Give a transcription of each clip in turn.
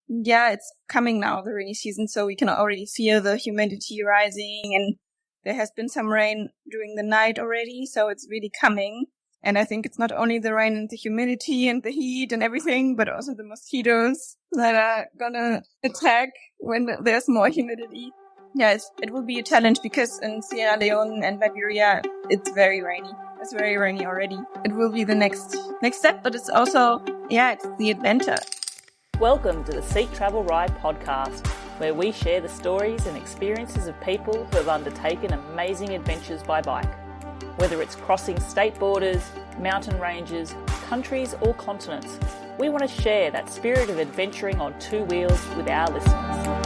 Yeah, it's coming now, the rainy season, so we can already feel the humidity rising, and there has been some rain during the night already, so it's really coming. And I think it's not only the rain and the humidity and the heat and everything, but also the mosquitoes that are gonna attack when there's more humidity. Yeah, it will be a challenge because in Sierra Leone and Liberia, it's very rainy. It's very rainy already. It will be the next step, but it's also, it's the adventure. Welcome to the Seek Travel Ride podcast, where we share the stories and experiences of people who have undertaken amazing adventures by bike. Whether it's crossing state borders, mountain ranges, countries or continents, we want to share that spirit of adventuring on two wheels with our listeners.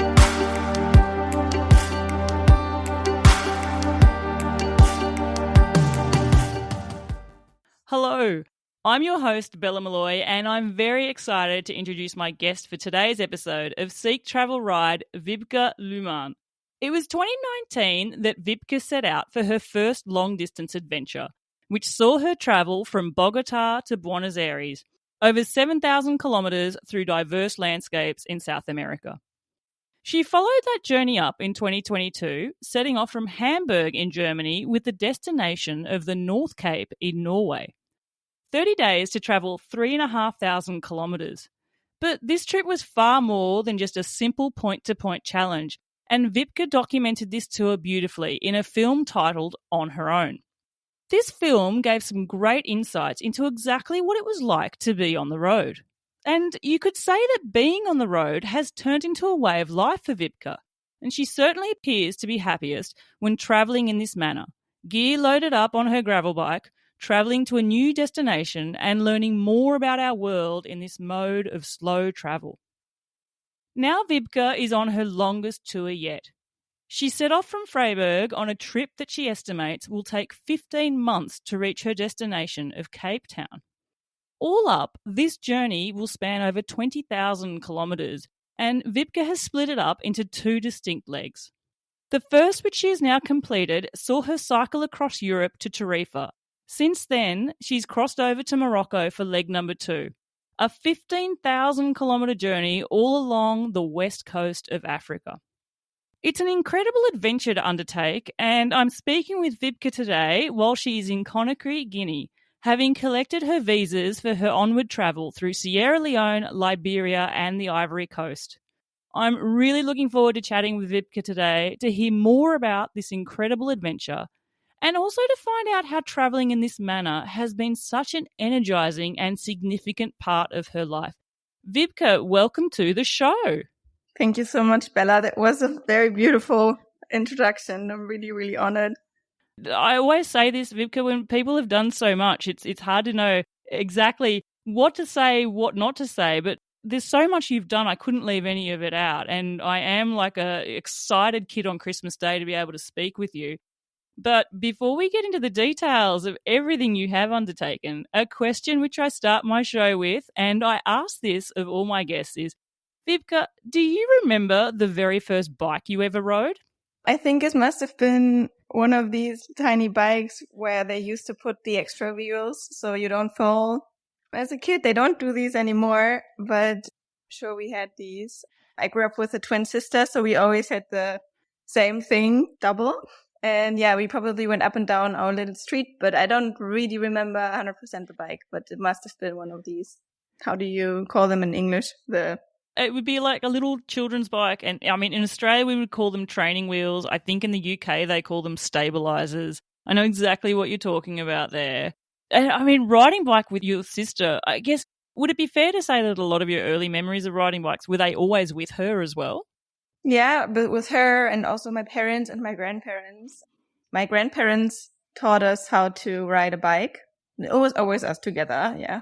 Hello, I'm your host Bella Malloy, and I'm very excited to introduce my guest for today's episode of Seek Travel Ride, Wiebke Lühmann. It was 2019 that Wiebke set out for her first long-distance adventure, which saw her travel from Bogota to Buenos Aires, over 7,000 kilometres through diverse landscapes in South America. She followed that journey up in 2022, setting off from Hamburg in Germany with the destination of the North Cape in Norway. 30 days to travel 3,500 kilometres. But this trip was far more than just a simple point-to-point challenge, and Wiebke documented this tour beautifully in a film titled On Her Own. This film gave some great insights into exactly what it was like to be on the road. And you could say that being on the road has turned into a way of life for Wiebke, and she certainly appears to be happiest when travelling in this manner, gear loaded up on her gravel bike, travelling to a new destination and learning more about our world in this mode of slow travel. Now Wiebke is on her longest tour yet. She set off from Freiburg on a trip that she estimates will take 15 months to reach her destination of Capetown. All up, this journey will span over 20,000 kilometres, and Wiebke has split it up into two distinct legs. The first, which she has now completed, saw her cycle across Europe to Tarifa. Since then, she's crossed over to Morocco for leg number 2, a 15,000 kilometre journey all along the west coast of Africa. It's an incredible adventure to undertake, and I'm speaking with Wiebke today while she is in Conakry, Guinea, having collected her visas for her onward travel through Sierra Leone, Liberia and the Ivory Coast. I'm really looking forward to chatting with Wiebke today to hear more about this incredible adventure, and also to find out how travelling in this manner has been such an energising and significant part of her life. Wiebke, welcome to the show. Thank you so much, Bella. That was a very beautiful introduction. I'm really, really honoured. I always say this, Wiebke, when people have done so much, it's hard to know exactly what to say, what not to say, but there's so much you've done, I couldn't leave any of it out. And I am like a excited kid on Christmas Day to be able to speak with you. But before we get into the details of everything you have undertaken, a question which I start my show with, and I ask this of all my guests, is, Wiebke, do you remember the very first bike you ever rode? I think it must have been one of these tiny bikes where they used to put the extra wheels so you don't fall. As a kid, they don't do these anymore, but sure we had these. I grew up with a twin sister, so we always had the same thing, double. And yeah, we probably went up and down our little street, but I don't really remember 100% the bike, but it must have been one of these. How do you call them in English? It would be like a little children's bike. And I mean, in Australia, we would call them training wheels. I think in the UK, they call them stabilizers. I know exactly what you're talking about there. And I mean, riding bike with your sister, I guess, would it be fair to say that a lot of your early memories of riding bikes, were they always with her as well? Yeah, but with her and also my parents and my grandparents. My grandparents taught us how to ride a bike. It was always us together, yeah,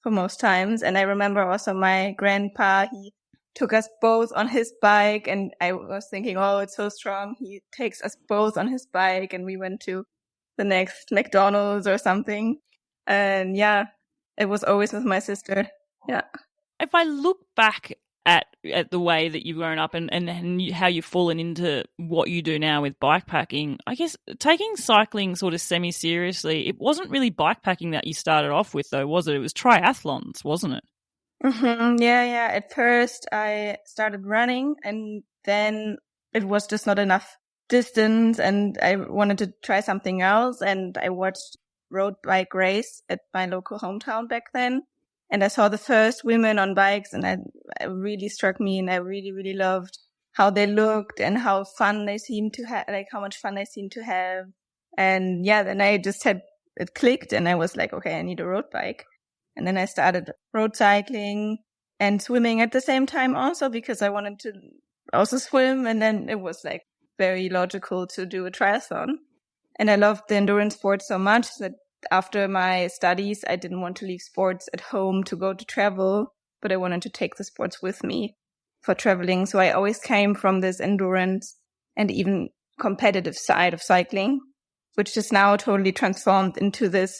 for most times. And I remember also my grandpa, he took us both on his bike, and I was thinking, oh, it's so strong. He takes us both on his bike, and we went to the next McDonald's or something. And yeah, it was always with my sister. Yeah. If I look back at the way that you've grown up and how you've fallen into what you do now with bikepacking, I guess taking cycling sort of semi-seriously, it wasn't really bikepacking that you started off with though, was it? It was triathlons, wasn't it? Yeah. At first I started running, and then it was just not enough distance, and I wanted to try something else, and I watched road bike race at my local hometown back then. And I saw the first women on bikes, and it really struck me, and I really, really loved how they looked and how fun they seemed to have, like how much fun they seemed to have. And yeah, then I just had it clicked, and I was like, okay, I need a road bike. And then I started road cycling and swimming at the same time also, because I wanted to also swim. And then it was like very logical to do a triathlon. And I loved the endurance sport so much that after my studies, I didn't want to leave sports at home to go to travel, but I wanted to take the sports with me for traveling. So I always came from this endurance and even competitive side of cycling, which is now totally transformed into this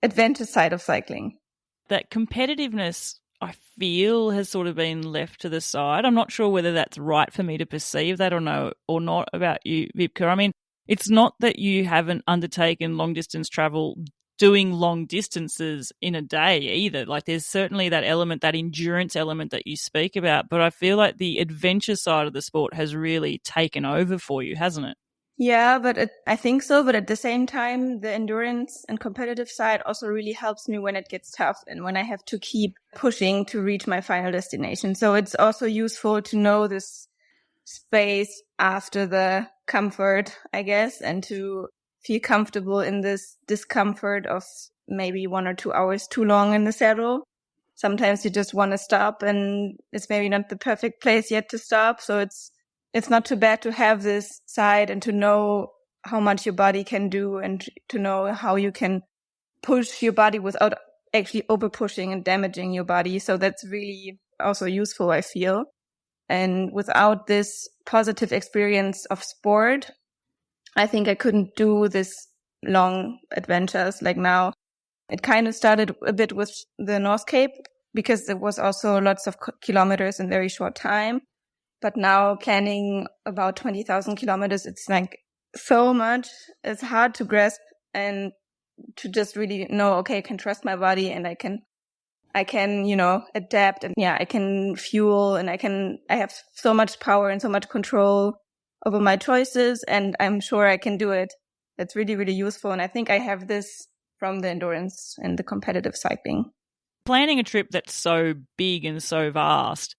adventure side of cycling. That competitiveness, I feel, has sort of been left to the side. I'm not sure whether that's right for me to perceive that or not about you, Wiebke. I mean, it's not that you haven't undertaken long distance travel doing long distances in a day either. Like there's certainly that element, that endurance element that you speak about, but I feel like the adventure side of the sport has really taken over for you, hasn't it? Yeah, I think so. But at the same time, the endurance and competitive side also really helps me when it gets tough and when I have to keep pushing to reach my final destination. So it's also useful to know this space after the comfort, I guess, and to feel comfortable in this discomfort of maybe 1 or 2 hours too long in the saddle. Sometimes you just want to stop, and it's maybe not the perfect place yet to stop. So it's not too bad to have this side and to know how much your body can do and to know how you can push your body without actually over pushing and damaging your body. So that's really also useful, I feel. And without this positive experience of sport, I think I couldn't do this long adventures like now. It kind of started a bit with the North Cape because there was also lots of kilometers in very short time. But now planning about 20,000 kilometers, it's like so much. It's hard to grasp and to just really know, okay, I can trust my body and I can, adapt, and yeah, I can fuel, and I have so much power and so much control over my choices, and I'm sure I can do it. That's really, really useful. And I think I have this from the endurance and the competitive cycling. Planning a trip that's so big and so vast,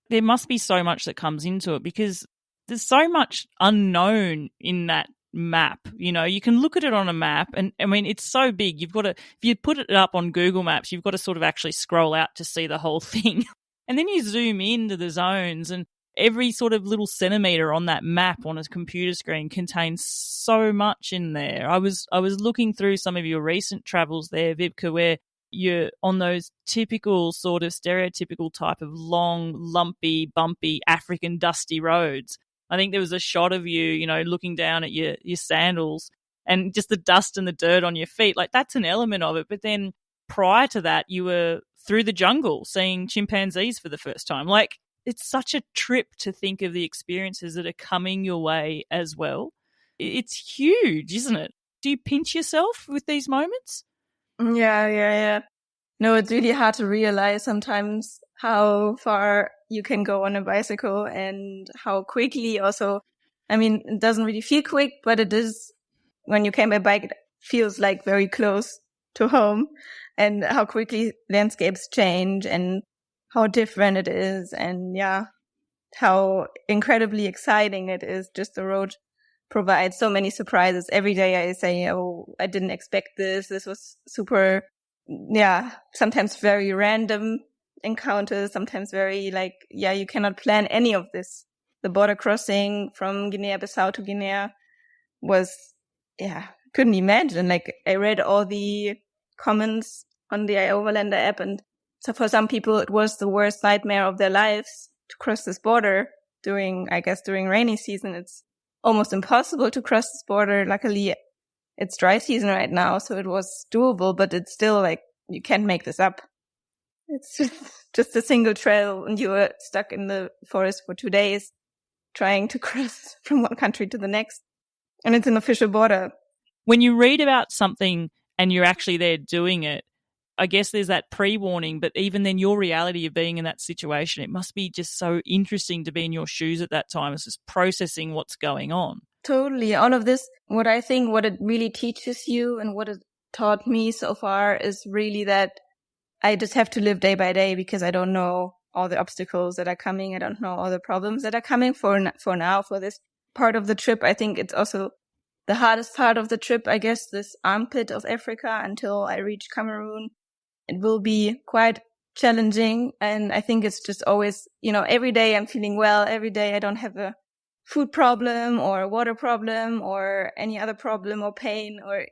there must be so much that comes into it because there's so much unknown in that map. You know, you can look at it on a map and I mean, it's so big. You've got to, if you put it up on Google Maps, you've got to sort of actually scroll out to see the whole thing. And then you zoom into the zones, and every sort of little centimeter on that map on a computer screen contains so much in there. I was looking through some of your recent travels there, Wiebke, where you're on those typical sort of stereotypical type of long, lumpy, bumpy African dusty roads. I think there was a shot of you, you know, looking down at your sandals and just the dust and the dirt on your feet. Like that's an element of it. But then prior to that, you were through the jungle seeing chimpanzees for the first time. Like it's such a trip to think of the experiences that are coming your way as well. It's huge, isn't it? Do you pinch yourself with these moments? Yeah. No, it's really hard to realize sometimes how far you can go on a bicycle and how quickly also, I mean, it doesn't really feel quick, but it is, when you came by bike, it feels like very close to home, and how quickly landscapes change and how different it is. And yeah, how incredibly exciting it is. Just the road provides so many surprises. Every day I say, oh, I didn't expect this. This was super, yeah, sometimes very random encounters, sometimes very like, yeah, you cannot plan any of this. The border crossing from Guinea-Bissau to Guinea was, yeah, couldn't imagine. Like I read all the comments on the iOverlander app, and so for some people it was the worst nightmare of their lives to cross this border during rainy season. It's almost impossible to cross this border. Luckily, it's dry season right now, so it was doable, but it's still like, you can't make this up. It's just a single trail and you were stuck in the forest for 2 days trying to cross from one country to the next. And it's an official border. When you read about something and you're actually there doing it, I guess there's that pre-warning, but even then your reality of being in that situation, it must be just so interesting to be in your shoes at that time. It's just processing what's going on. Totally. All of this, what I think, what it really teaches you and what it taught me so far is really that I just have to live day by day because I don't know all the obstacles that are coming. I don't know all the problems that are coming for now, for this part of the trip. I think it's also the hardest part of the trip, I guess, this armpit of Africa until I reach Cameroon. It will be quite challenging. And I think it's just always, every day I'm feeling well. Every day I don't have a food problem or a water problem or any other problem or pain or,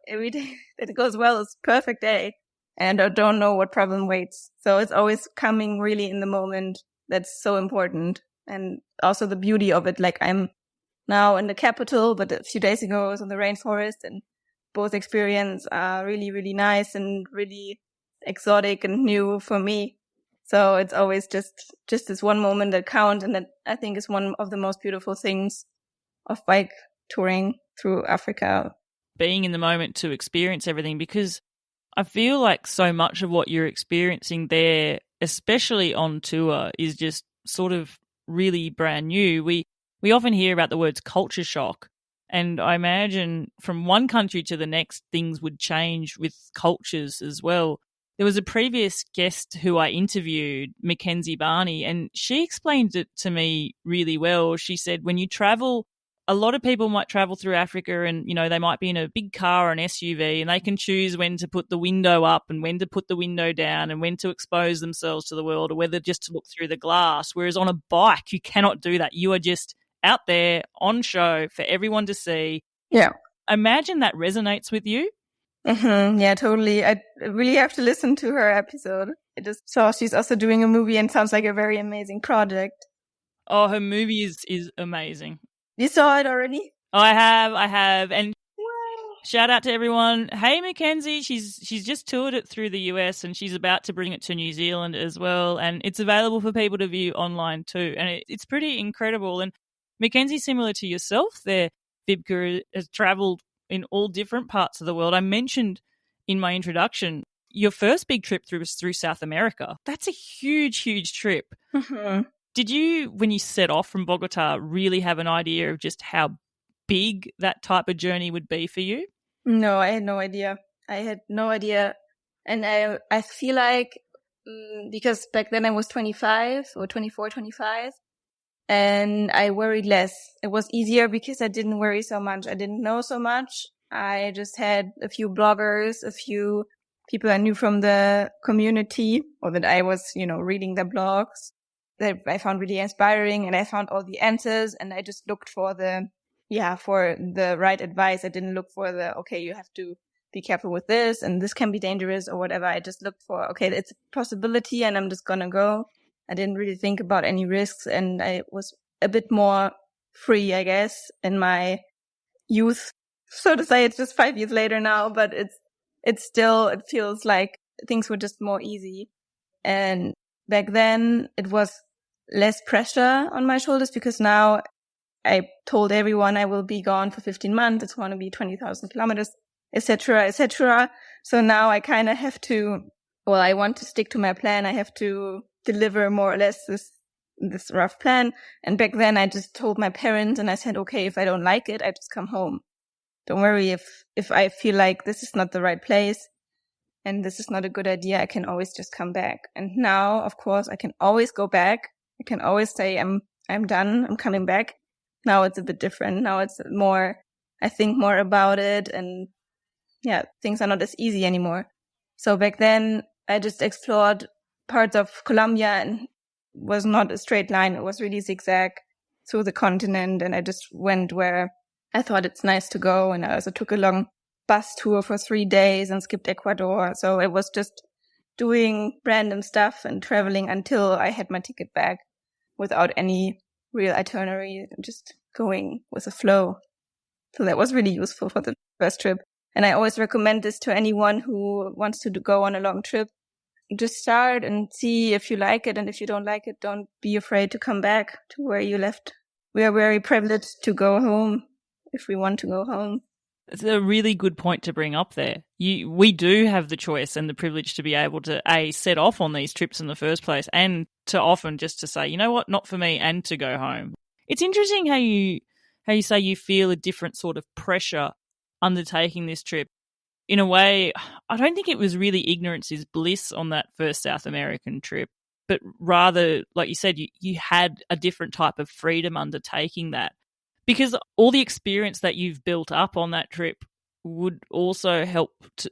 every day that it goes well is perfect day. And I don't know what problem waits. So it's always coming really in the moment. That's so important. And also the beauty of it. Like I'm now in the capital, but a few days ago I was in the rainforest, and both experiences are really, really nice and really exotic and new for me. So it's always just this one moment that counts. And that I think is one of the most beautiful things of bike touring through Africa. Being in the moment to experience everything, because I feel like so much of what you're experiencing there, especially on tour, is just sort of really brand new. We often hear about the words culture shock, and I imagine from one country to the next, things would change with cultures as well. There was a previous guest who I interviewed, Mackenzie Barney, and she explained it to me really well. She said when you travel, a lot of people might travel through Africa and, they might be in a big car or an SUV, and they can choose when to put the window up and when to put the window down and when to expose themselves to the world or whether just to look through the glass. Whereas on a bike, you cannot do that. You are just out there on show for everyone to see. Yeah. Imagine that resonates with you. Mm-hmm. Yeah, totally. I really have to listen to her episode. I just saw she's also doing a movie and sounds like a very amazing project. Oh, her movie is amazing. You saw it already? I have. And shout out to everyone. Hey, Mackenzie, she's just toured it through the US and she's about to bring it to New Zealand as well. And it's available for people to view online too. And it's pretty incredible. And Mackenzie, similar to yourself there, Wiebke, has traveled in all different parts of the world. I mentioned in my introduction, your first big trip was through South America. That's a huge, huge trip. Mm-hmm. Did you, when you set off from Bogota, really have an idea of just how big that type of journey would be for you? No, I had no idea. And I feel like, because back then I was 25 or 24, 25, and I worried less. It was easier because I didn't worry so much. I didn't know so much. I just had a few bloggers, a few people I knew from the community, or that I was, reading their blogs that I found really inspiring, and I found all the answers, and I just looked for the right advice. I didn't look for okay, you have to be careful with this and this can be dangerous or whatever. I just looked for, okay, it's a possibility and I'm just gonna go. I didn't really think about any risks, and I was a bit more free, I guess, in my youth. So to say, it's just 5 years later now, but it feels like things were just more easy. And back then it was less pressure on my shoulders because now I told everyone I will be gone for 15 months. It's going to be 20,000 kilometers, etc., etc. So now I kind of have to, I want to stick to my plan. I have to deliver more or less this rough plan. And back then I just told my parents and I said, okay, if I don't like it, I just come home. Don't worry, if I feel like this is not the right place and this is not a good idea, I can always just come back. And now, of course, I can always go back. I can always say, I'm done. I'm coming back. Now it's a bit different. Now it's more, I think more about it, and yeah, things are not as easy anymore. So back then I just explored parts of Colombia and was not a straight line. It was really zigzag through the continent, and I just went where I thought it's nice to go. And I also took a long bus tour for 3 days and skipped Ecuador. So it was just doing random stuff and traveling until I had my ticket back without any real itinerary, just going with the flow. So that was really useful for the first trip. And I always recommend this to anyone who wants to go on a long trip. Just start and see if you like it. And if you don't like it, don't be afraid to come back to where you left. We are very privileged to go home if we want to go home. It's a really good point to bring up there. We do have the choice and the privilege to be able to set off on these trips in the first place, and to often just to say, you know what, not for me, and to go home. It's interesting how you say you feel a different sort of pressure undertaking this trip. In a way, I don't think it was really ignorance is bliss on that first South American trip, but rather, like you said, you had a different type of freedom undertaking that. Because all the experience that you've built up on that trip would also help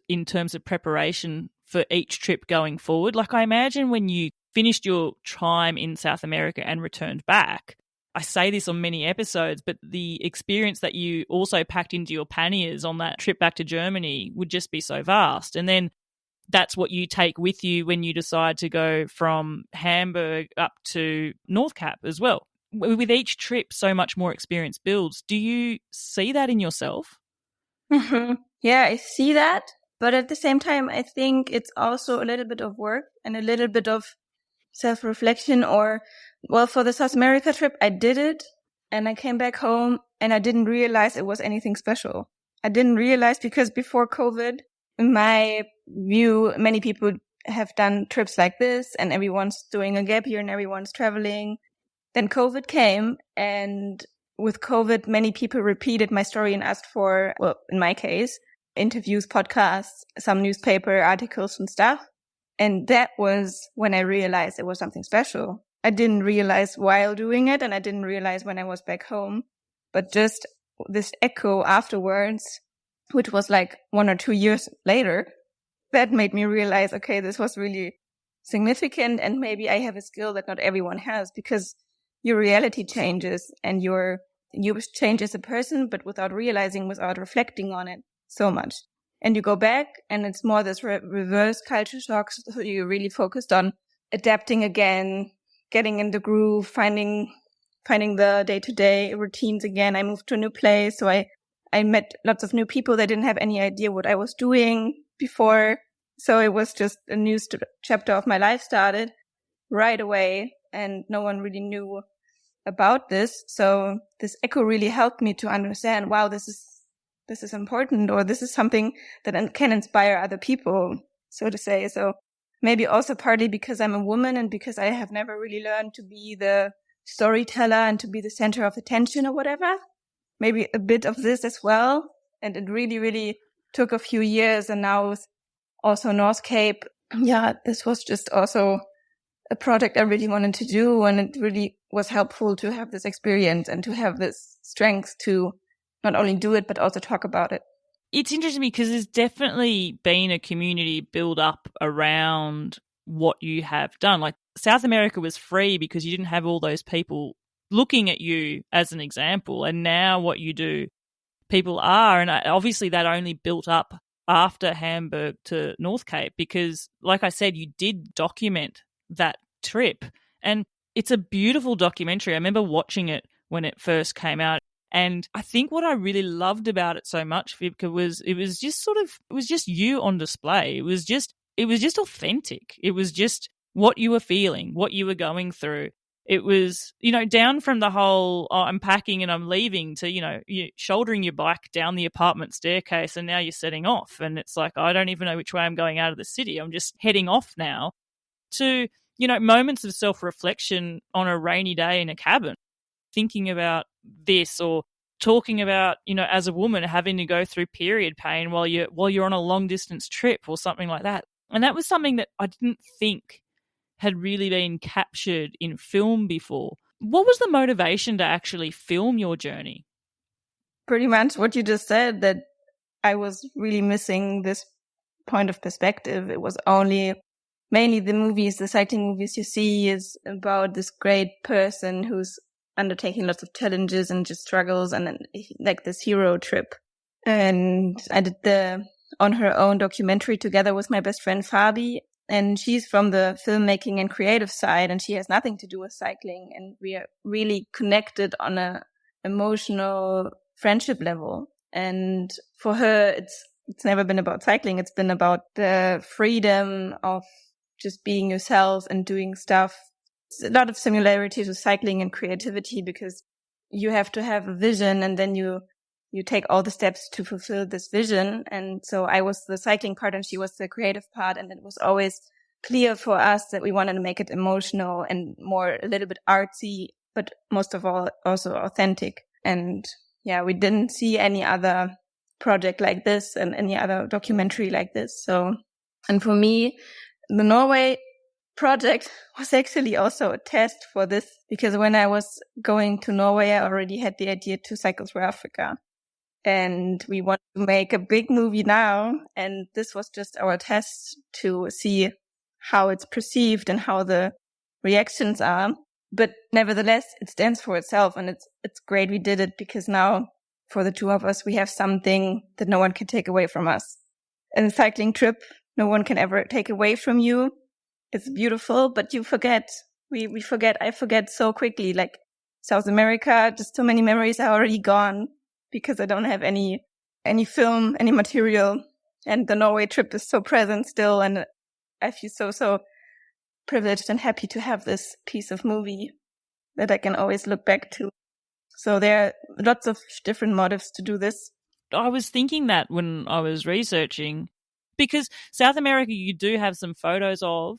in terms of preparation for each trip going forward. Like I imagine when you finished your time in South America and returned back, I say this on many episodes, but the experience that you also packed into your panniers on that trip back to Germany would just be so vast. And then that's what you take with you when you decide to go from Hamburg up to North Cap as well. With each trip, so much more experience builds. Do you see that in yourself? Mm-hmm. Yeah, I see that. But at the same time, I think it's also a little bit of work and a little bit of self-reflection. Or, well, for the South America trip, I did it and I came back home and I didn't realize it was anything special. I didn't realize because before COVID, in my view, many people have done trips like this and everyone's doing a gap year and everyone's traveling. Then COVID came, and with COVID, many people repeated my story and asked for, well, in my case, interviews, podcasts, some newspaper articles and stuff. And that was when I realized it was something special. I didn't realize while doing it, and I didn't realize when I was back home, but just this echo afterwards, which was like 1 or 2 years later, that made me realize, okay, this was really significant, and maybe I have a skill that not everyone has, because your reality changes and you change as a person, but without realizing, without reflecting on it so much. And you go back and it's more this reverse culture shock. So you're really focused on adapting again, getting in the groove, finding the day-to-day routines again. I moved to a new place. So I met lots of new people that didn't have any idea what I was doing before. So it was just a new chapter of my life started right away, and no one really knew about this. So this echo really helped me to understand, wow, this is important, or this is something that can inspire other people, so to say. So maybe also partly because I'm a woman and because I have never really learned to be the storyteller and to be the center of attention or whatever. Maybe a bit of this as well. And it really, really took a few years. And now with also North Cape, yeah, this was just also a project I really wanted to do, and it really was helpful to have this experience and to have this strength to not only do it, but also talk about it. It's interesting because there's definitely been a community build up around what you have done. Like South America was free because you didn't have all those people looking at you as an example. And now what you do, people are. And obviously that only built up after Hamburg to North Cape because, like I said, you did document that trip. And it's a beautiful documentary. I remember watching it when it first came out. And I think what I really loved about it so much, Wiebke, was it was just you on display. It was just authentic. It was just what you were feeling, what you were going through. It was, down from the whole, I'm packing and I'm leaving to, you shouldering your bike down the apartment staircase and now you're setting off. And it's like, I don't even know which way I'm going out of the city. I'm just heading off now to, moments of self-reflection on a rainy day in a cabin, thinking about this or talking about, as a woman having to go through period pain while you're on a long distance trip or something like that. And that was something that I didn't think had really been captured in film before. What was the motivation to actually film your journey? Pretty much what you just said, that I was really missing this point of perspective. It was only mainly the cycling movies you see is about this great person who's undertaking lots of challenges and just struggles and then, like this hero trip. And I did the On Her Own documentary together with my best friend Fabi. And she's from the filmmaking and creative side, and she has nothing to do with cycling. And we are really connected on a emotional friendship level. And for her, it's never been about cycling. It's been about the freedom of just being yourself and doing stuff. It's a lot of similarities with cycling and creativity because you have to have a vision and then you you take all the steps to fulfill this vision. And so I was the cycling part and she was the creative part. And it was always clear for us that we wanted to make it emotional and more a little bit artsy, but most of all also authentic. And yeah, we didn't see any other project like this and any other documentary like this. So, and for me, the Norway project was actually also a test for this, because when I was going to Norway, I already had the idea to cycle through Africa. And we want to make a big movie now. And this was just our test to see how it's perceived and how the reactions are. But nevertheless, it stands for itself. And it's great we did it, because now for the two of us, we have something that no one can take away from us. And a cycling trip, no one can ever take away from you. It's beautiful, but you forget. We forget. I forget so quickly. Like South America, just so many memories are already gone, because I don't have any film, any material. And the Norway trip is so present still. And I feel so privileged and happy to have this piece of movie that I can always look back to. So there are lots of different motives to do this. I was thinking that when I was researching, because South America you do have some photos of,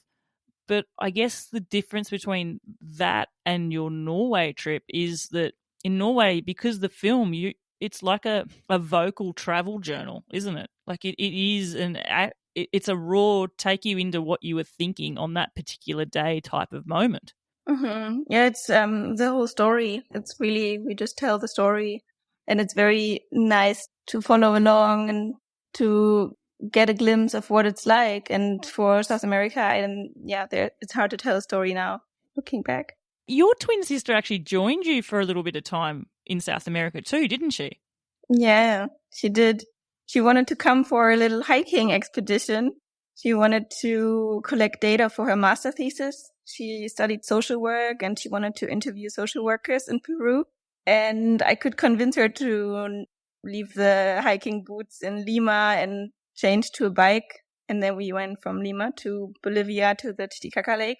but I guess the difference between that and your Norway trip is that in Norway, because the film, it's like a vocal travel journal, isn't it? Like it is it's a raw take you into what you were thinking on that particular day type of moment. Mm-hmm. Yeah, it's the whole story. It's really, we just tell the story, and it's very nice to follow along and to get a glimpse of what it's like. And for South America, it's hard to tell a story now, looking back. Your twin sister actually joined you for a little bit of time in South America too, didn't she? Yeah, she did. She wanted to come for a little hiking expedition. She wanted to collect data for her master thesis. She studied social work and she wanted to interview social workers in Peru. And I could convince her to leave the hiking boots in Lima and change to a bike. And then we went from Lima to Bolivia to the Titicaca Lake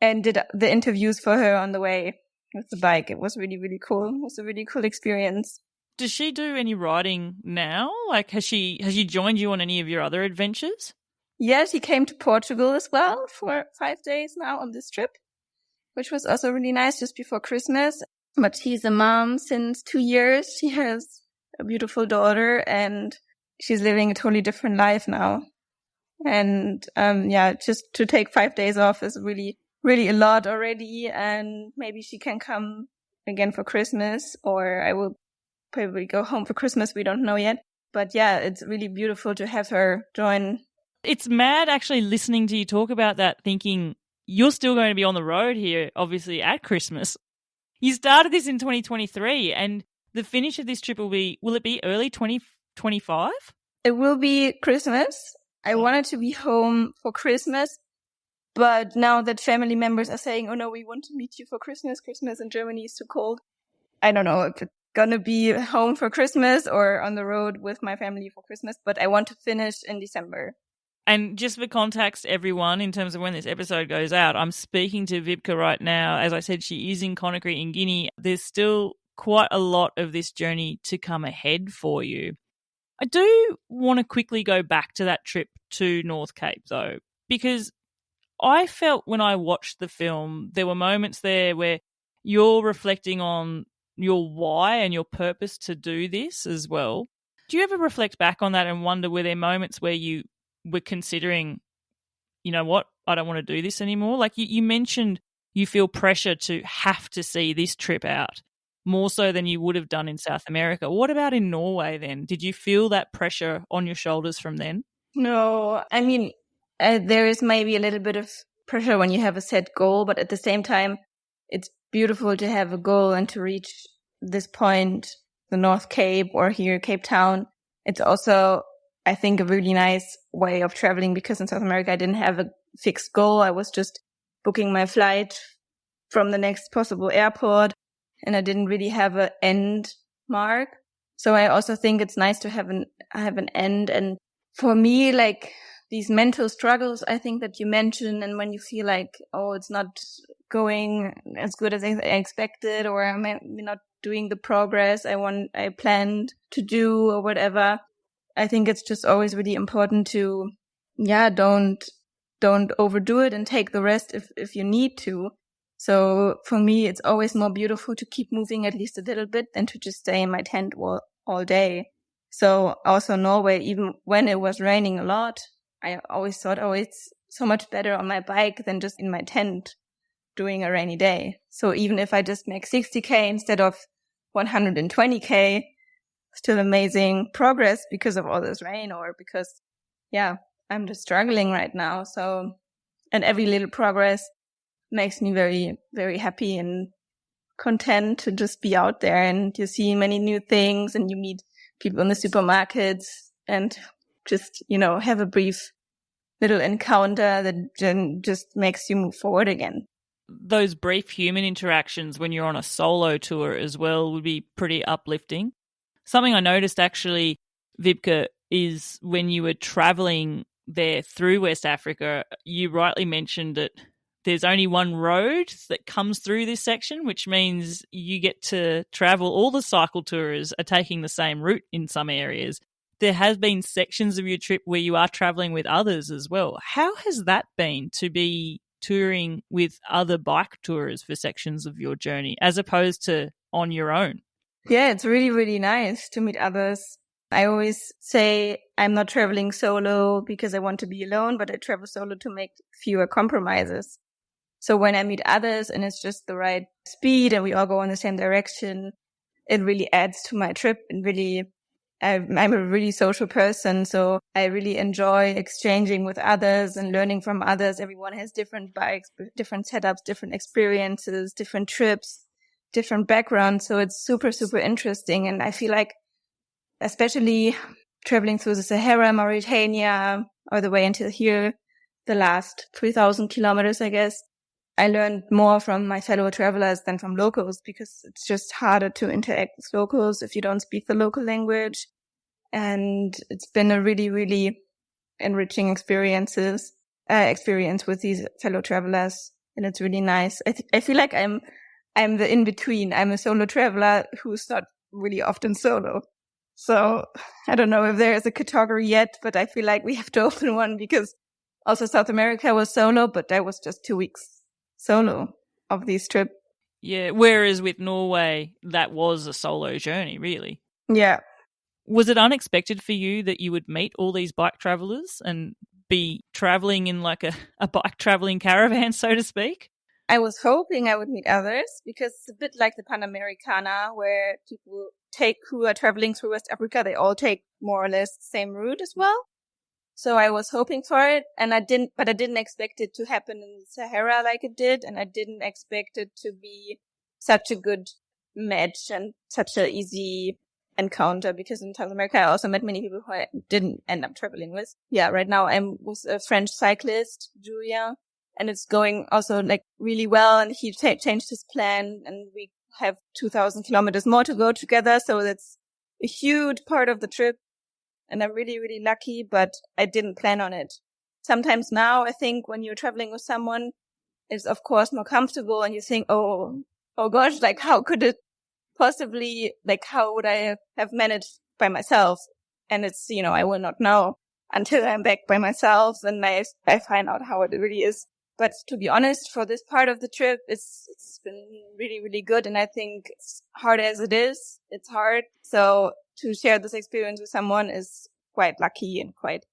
and did the interviews for her on the way with the bike. It was really, really cool. It was a really cool experience. Does she do any riding now? Like, has she joined you on any of your other adventures? Yeah, she came to Portugal as well for 5 days now on this trip, which was also really nice just before Christmas. But she's a mom since 2 years. She has a beautiful daughter and she's living a totally different life now. And just to take 5 days off is really, really a lot already. And maybe she can come again for Christmas, or I will probably go home for Christmas. We don't know yet. But yeah, it's really beautiful to have her join. It's mad actually listening to you talk about that, thinking you're still going to be on the road here, obviously, at Christmas. You started this in 2023 and the finish of this trip will it be early 2025? It will be Christmas. I wanted to be home for Christmas, but now that family members are saying, oh no, we want to meet you for Christmas. Christmas in Germany is too cold. I don't know if it's going to be home for Christmas or on the road with my family for Christmas, but I want to finish in December. And just for context, everyone, in terms of when this episode goes out, I'm speaking to Wiebke right now. As I said, she is in Conakry in Guinea. There's still quite a lot of this journey to come ahead for you. I do want to quickly go back to that trip to North Cape, though, because I felt when I watched the film, there were moments there where you're reflecting on your why and your purpose to do this as well. Do you ever reflect back on that and wonder, were there moments where you were considering, you know what, I don't want to do this anymore? Like you mentioned you feel pressure to have to see this trip out more so than you would have done in South America. What about in Norway then? Did you feel that pressure on your shoulders from then? No, I mean, there is maybe a little bit of pressure when you have a set goal, but at the same time, it's beautiful to have a goal and to reach this point, the North Cape or here, Capetown. It's also, I think, a really nice way of traveling, because in South America, I didn't have a fixed goal. I was just booking my flight from the next possible airport, and I didn't really have an end mark. So I also think it's nice to have an end. And for me, like these mental struggles, I think that you mentioned, and when you feel like, oh, it's not going as good as I expected, or I'm not doing the progress I planned to do or whatever. I think it's just always really important to, don't overdo it and take the rest if you need to. So for me, it's always more beautiful to keep moving at least a little bit than to just stay in my tent all day. So also Norway, even when it was raining a lot, I always thought, it's so much better on my bike than just in my tent during a rainy day. So even if I just make 60K instead of 120K, still amazing progress because of all this rain or because, I'm just struggling right now. So, and every little progress makes me very, very happy and content to just be out there, and you see many new things and you meet people in the supermarkets and just, have a brief little encounter that then just makes you move forward again. Those brief human interactions when you're on a solo tour as well would be pretty uplifting. Something I noticed actually, Wiebke, is when you were traveling there through West Africa, you rightly mentioned that there's only one road that comes through this section, which means you get to travel. All the cycle tourers are taking the same route in some areas. There has been sections of your trip where you are traveling with others as well. How has that been to be touring with other bike tourers for sections of your journey as opposed to on your own? Yeah, it's really, really nice to meet others. I always say I'm not traveling solo because I want to be alone, but I travel solo to make fewer compromises. So when I meet others and it's just the right speed and we all go in the same direction, it really adds to my trip. And really, I'm a really social person, so I really enjoy exchanging with others and learning from others. Everyone has different bikes, different setups, different experiences, different trips, different backgrounds. So it's super, super interesting. And I feel like, especially traveling through the Sahara, Mauritania, all the way until here, the last 3,000 kilometers, I guess, I learned more from my fellow travelers than from locals because it's just harder to interact with locals if you don't speak the local language. And it's been a really, really enriching experience with these fellow travelers. And it's really nice. I feel like I'm the in-between. I'm a solo traveler who's not really often solo. So I don't know if there is a category yet, but I feel like we have to open one because also South America was solo, but that was just 2 weeks solo of this trip. Yeah, whereas with Norway, that was a solo journey, really. Yeah. Was it unexpected for you that you would meet all these bike travelers and be traveling in like a bike traveling caravan, so to speak? I was hoping I would meet others because it's a bit like the Panamericana, where people who are traveling through West Africa, they all take more or less the same route as well. So I was hoping for it, and I didn't expect it to happen in the Sahara like it did, and I didn't expect it to be such a good match and such an easy encounter, because in South America I also met many people who I didn't end up traveling with. Yeah, right now I'm with a French cyclist, Julia, and it's going also like really well, and he changed his plan, and we have 2,000 kilometers more to go together, so that's a huge part of the trip. And I'm really, really lucky, but I didn't plan on it. Sometimes now I think when you're traveling with someone, it's of course more comfortable and you think, oh gosh, like how could it possibly, like how would I have managed by myself? And it's, I will not know until I'm back by myself and I find out how it really is. But to be honest, for this part of the trip, it's been really, really good. And I think it's hard as it is. It's hard. So to share this experience with someone is quite lucky and quite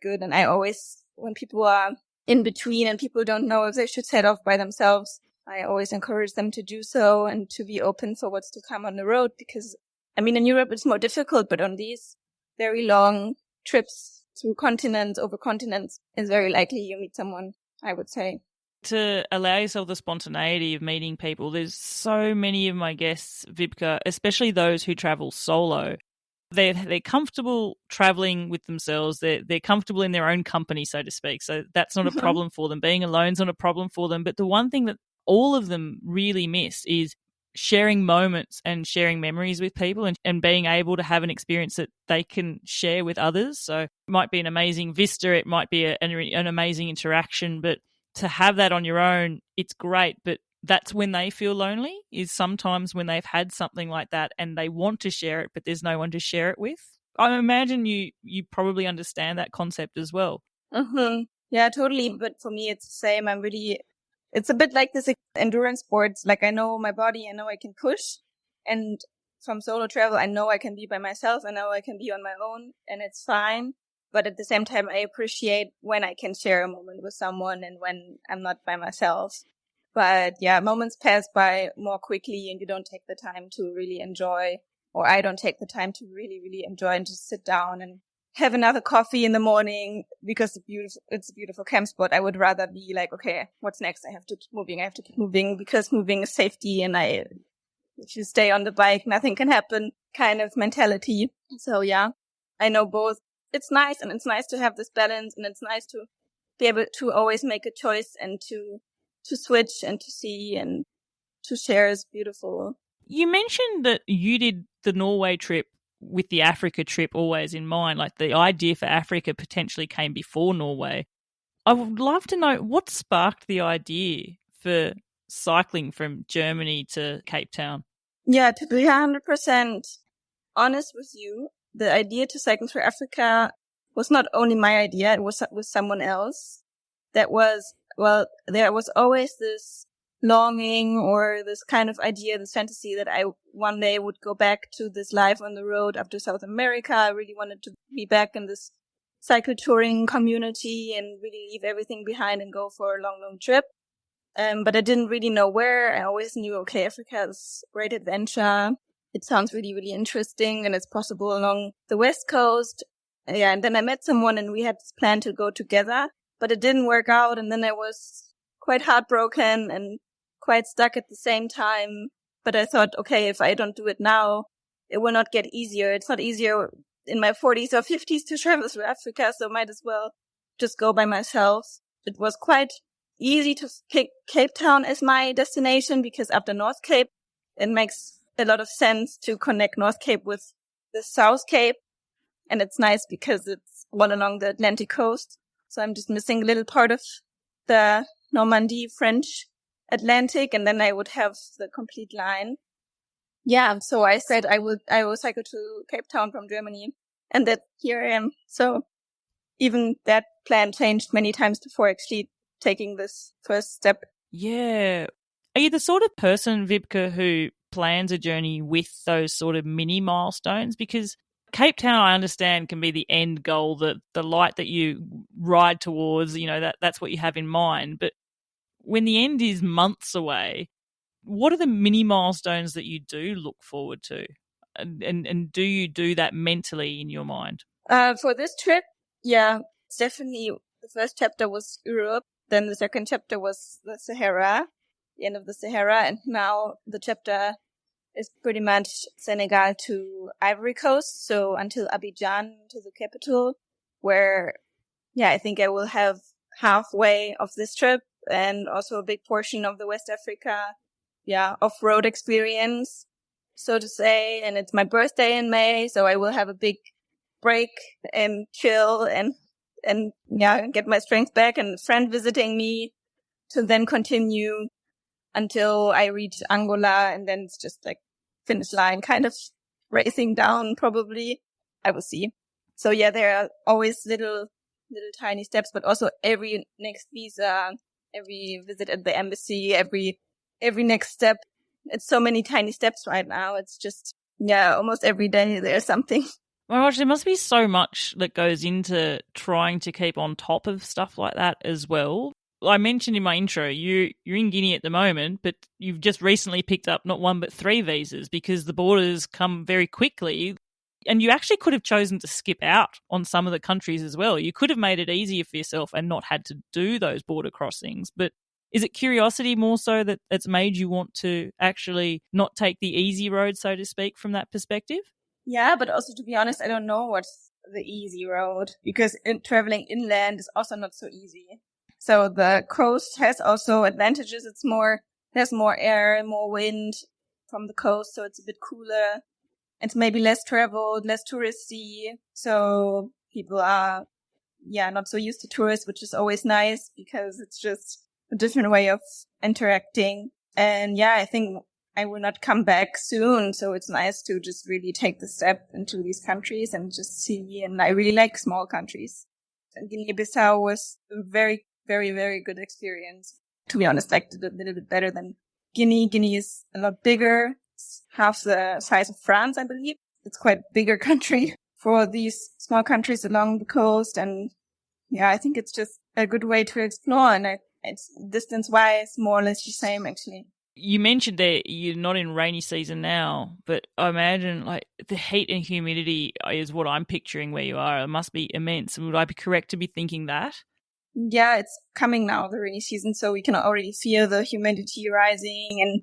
good. And I always, when people are in between and people don't know if they should set off by themselves, I always encourage them to do so and to be open for what's to come on the road. Because, in Europe it's more difficult, but on these very long trips through continents, over continents, it's very likely you meet someone, I would say. To allow yourself the spontaneity of meeting people, there's so many of my guests, Wiebke, especially those who travel solo, they're comfortable traveling with themselves. They're comfortable in their own company, so to speak. So that's not a problem for them. Being alone's not a problem for them. But the one thing that all of them really miss is sharing moments and sharing memories with people and being able to have an experience that they can share with others. So it might be an amazing vista, it might be an amazing interaction, but to have that on your own, it's great. But that's when they feel lonely, is sometimes when they've had something like that and they want to share it, but there's no one to share it with. I imagine you probably understand that concept as well. Mm-hmm. Yeah, totally. But for me, it's the same. It's a bit like this endurance sports. Like, I know my body, I know I can push. And from solo travel, I know I can be by myself. I know I can be on my own, and it's fine. But at the same time, I appreciate when I can share a moment with someone and when I'm not by myself. But yeah, moments pass by more quickly and you don't take the time to really enjoy, or I don't take the time to really, really enjoy and just sit down and have another coffee in the morning because it's a beautiful camp spot. I would rather be like, okay, what's next? I have to keep moving because moving is safety, and if you stay on the bike, nothing can happen kind of mentality. So yeah, I know both. It's nice, and it's nice to have this balance, and it's nice to be able to always make a choice and to switch and to see and to share is beautiful. You mentioned that you did the Norway trip with the Africa trip always in mind, like the idea for Africa potentially came before Norway. I would love to know what sparked the idea for cycling from Germany to Cape Town. Yeah, to be 100% honest with you, the idea to cycle through Africa was not only my idea, it was with someone else. There was always this longing or this kind of idea, this fantasy that I one day would go back to this life on the road after South America. I really wanted to be back in this cycle touring community and really leave everything behind and go for a long, long trip. But I didn't really know where. I always knew, okay, Africa is a great adventure. It sounds really, really interesting, and it's possible along the West Coast. Yeah, and then I met someone and we had this plan to go together, but it didn't work out. And then I was quite heartbroken and quite stuck at the same time. But I thought, okay, if I don't do it now, it will not get easier. It's not easier in my 40s or 50s to travel through Africa, so might as well just go by myself. It was quite easy to pick Cape Town as my destination because after North Cape, it makes a lot of sense to connect North Cape with the South Cape. And it's nice because it's all along the Atlantic coast. So I'm just missing a little part of the Normandy French Atlantic, and then I would have the complete line. Yeah, so I said I will cycle to Cape Town from Germany, and that here I am. So even that plan changed many times before actually taking this first step. Yeah. Are you the sort of person, Wiebke, who plans a journey with those sort of mini milestones? Because Cape Town, I understand, can be the end goal, the light that you ride towards, that's what you have in mind. But when the end is months away, what are the mini milestones that you do look forward to? And do you do that mentally in your mind? For this trip, yeah, it's definitely the first chapter was Europe. Then the second chapter was the Sahara, the end of the Sahara. And now the chapter is pretty much Senegal to Ivory Coast. So until Abidjan, to the capital, where, yeah, I think I will have halfway of this trip and also a big portion of the West Africa, off-road experience, so to say. And it's my birthday in May, so I will have a big break and chill and get my strength back, and a friend visiting me to then continue until I reach Angola, and then it's just like finish line kind of racing down probably. I will see. So yeah, there are always little tiny steps, but also every next visa, every visit at the embassy, every next step. It's so many tiny steps right now. It's just, almost every day there's something. Oh my gosh, there must be so much that goes into trying to keep on top of stuff like that as well. I mentioned in my intro, you're in Guinea at the moment, but you've just recently picked up not one but 3 visas because the borders come very quickly. And you actually could have chosen to skip out on some of the countries as well. You could have made it easier for yourself and not had to do those border crossings. But is it curiosity more so that it's made you want to actually not take the easy road, so to speak, from that perspective? Yeah, but also, to be honest, I don't know what's the easy road, because traveling inland is also not so easy. So the coast has also advantages. There's more air, more wind from the coast, so it's a bit cooler. It's maybe less traveled, less touristy. So people are, not so used to tourists, which is always nice because it's just a different way of interacting. And yeah, I think I will not come back soon. So it's nice to just really take the step into these countries and just see. And I really like small countries. And Guinea-Bissau was a very, very, very good experience. To be honest, liked it a little bit better than Guinea. Guinea is a lot bigger. It's half the size of France, I believe. It's quite a bigger country for these small countries along the coast. And yeah, I think it's just a good way to explore. And it's distance-wise more or less the same, actually. You mentioned that you're not in rainy season now, but I imagine like the heat and humidity is what I'm picturing where you are. It must be immense. Would I be correct to be thinking that? Yeah, it's coming now, the rainy season, so we can already feel the humidity rising, and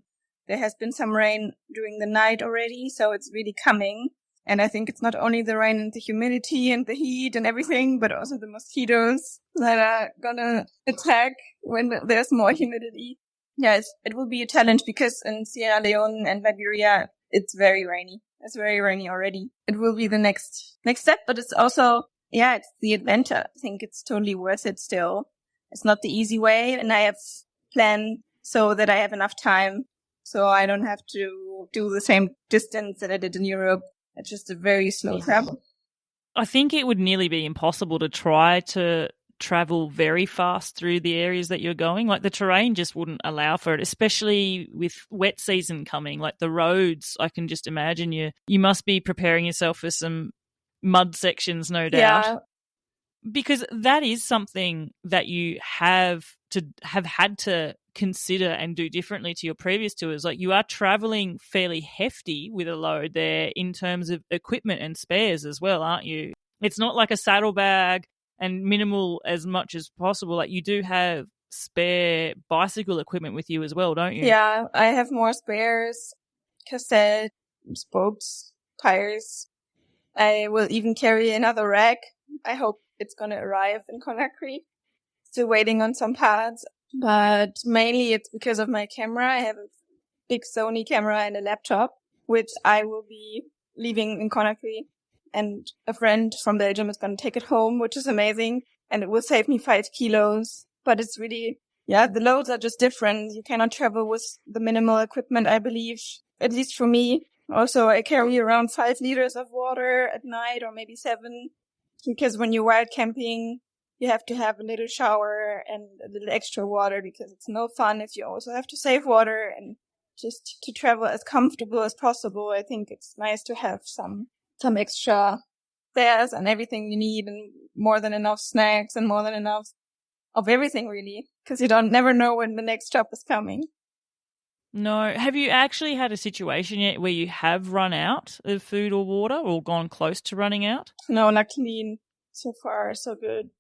there has been some rain during the night already, so it's really coming. And I think it's not only the rain and the humidity and the heat and everything, but also the mosquitoes that are gonna attack when there's more humidity. Yes, it will be a challenge because in Sierra Leone and Liberia, it's very rainy. It's very rainy already. It will be the next step, but it's also, yeah, it's the adventure. I think it's totally worth it still. It's not the easy way, and I have planned so that I have enough time, so I don't have to do the same distance that I did in Europe. It's just a very slow travel. I think it would nearly be impossible to try to travel very fast through the areas that you're going. Like the terrain just wouldn't allow for it, especially with wet season coming. Like the roads, I can just imagine you must be preparing yourself for some mud sections, no doubt. Yeah. Because that is something that you have had to consider and do differently to your previous tours. Like you are traveling fairly hefty with a load there in terms of equipment and spares as well, aren't you? It's not like a saddlebag and minimal as much as possible. Like you do have spare bicycle equipment with you as well, don't you? Yeah, I have more spares, cassette, spokes, tires. I will even carry another rack. I hope it's going to arrive in Conakry. Still waiting on some parts, but mainly it's because of my camera. I have a big Sony camera and a laptop, which I will be leaving in Conakry. And a friend from Belgium is going to take it home, which is amazing. And it will save me 5 kilos. But it's really, yeah, the loads are just different. You cannot travel with the minimal equipment, I believe, at least for me. Also, I carry around 5 liters of water at night, or maybe 7. Because when you're wild camping, you have to have a little shower and a little extra water, because it's no fun if you also have to save water. And just to travel as comfortable as possible, I think it's nice to have some extra spares and everything you need, and more than enough snacks and more than enough of everything, really, because you never know when the next stop is coming. No. Have you actually had a situation yet where you have run out of food or water, or gone close to running out? No, luckily, so far, so good.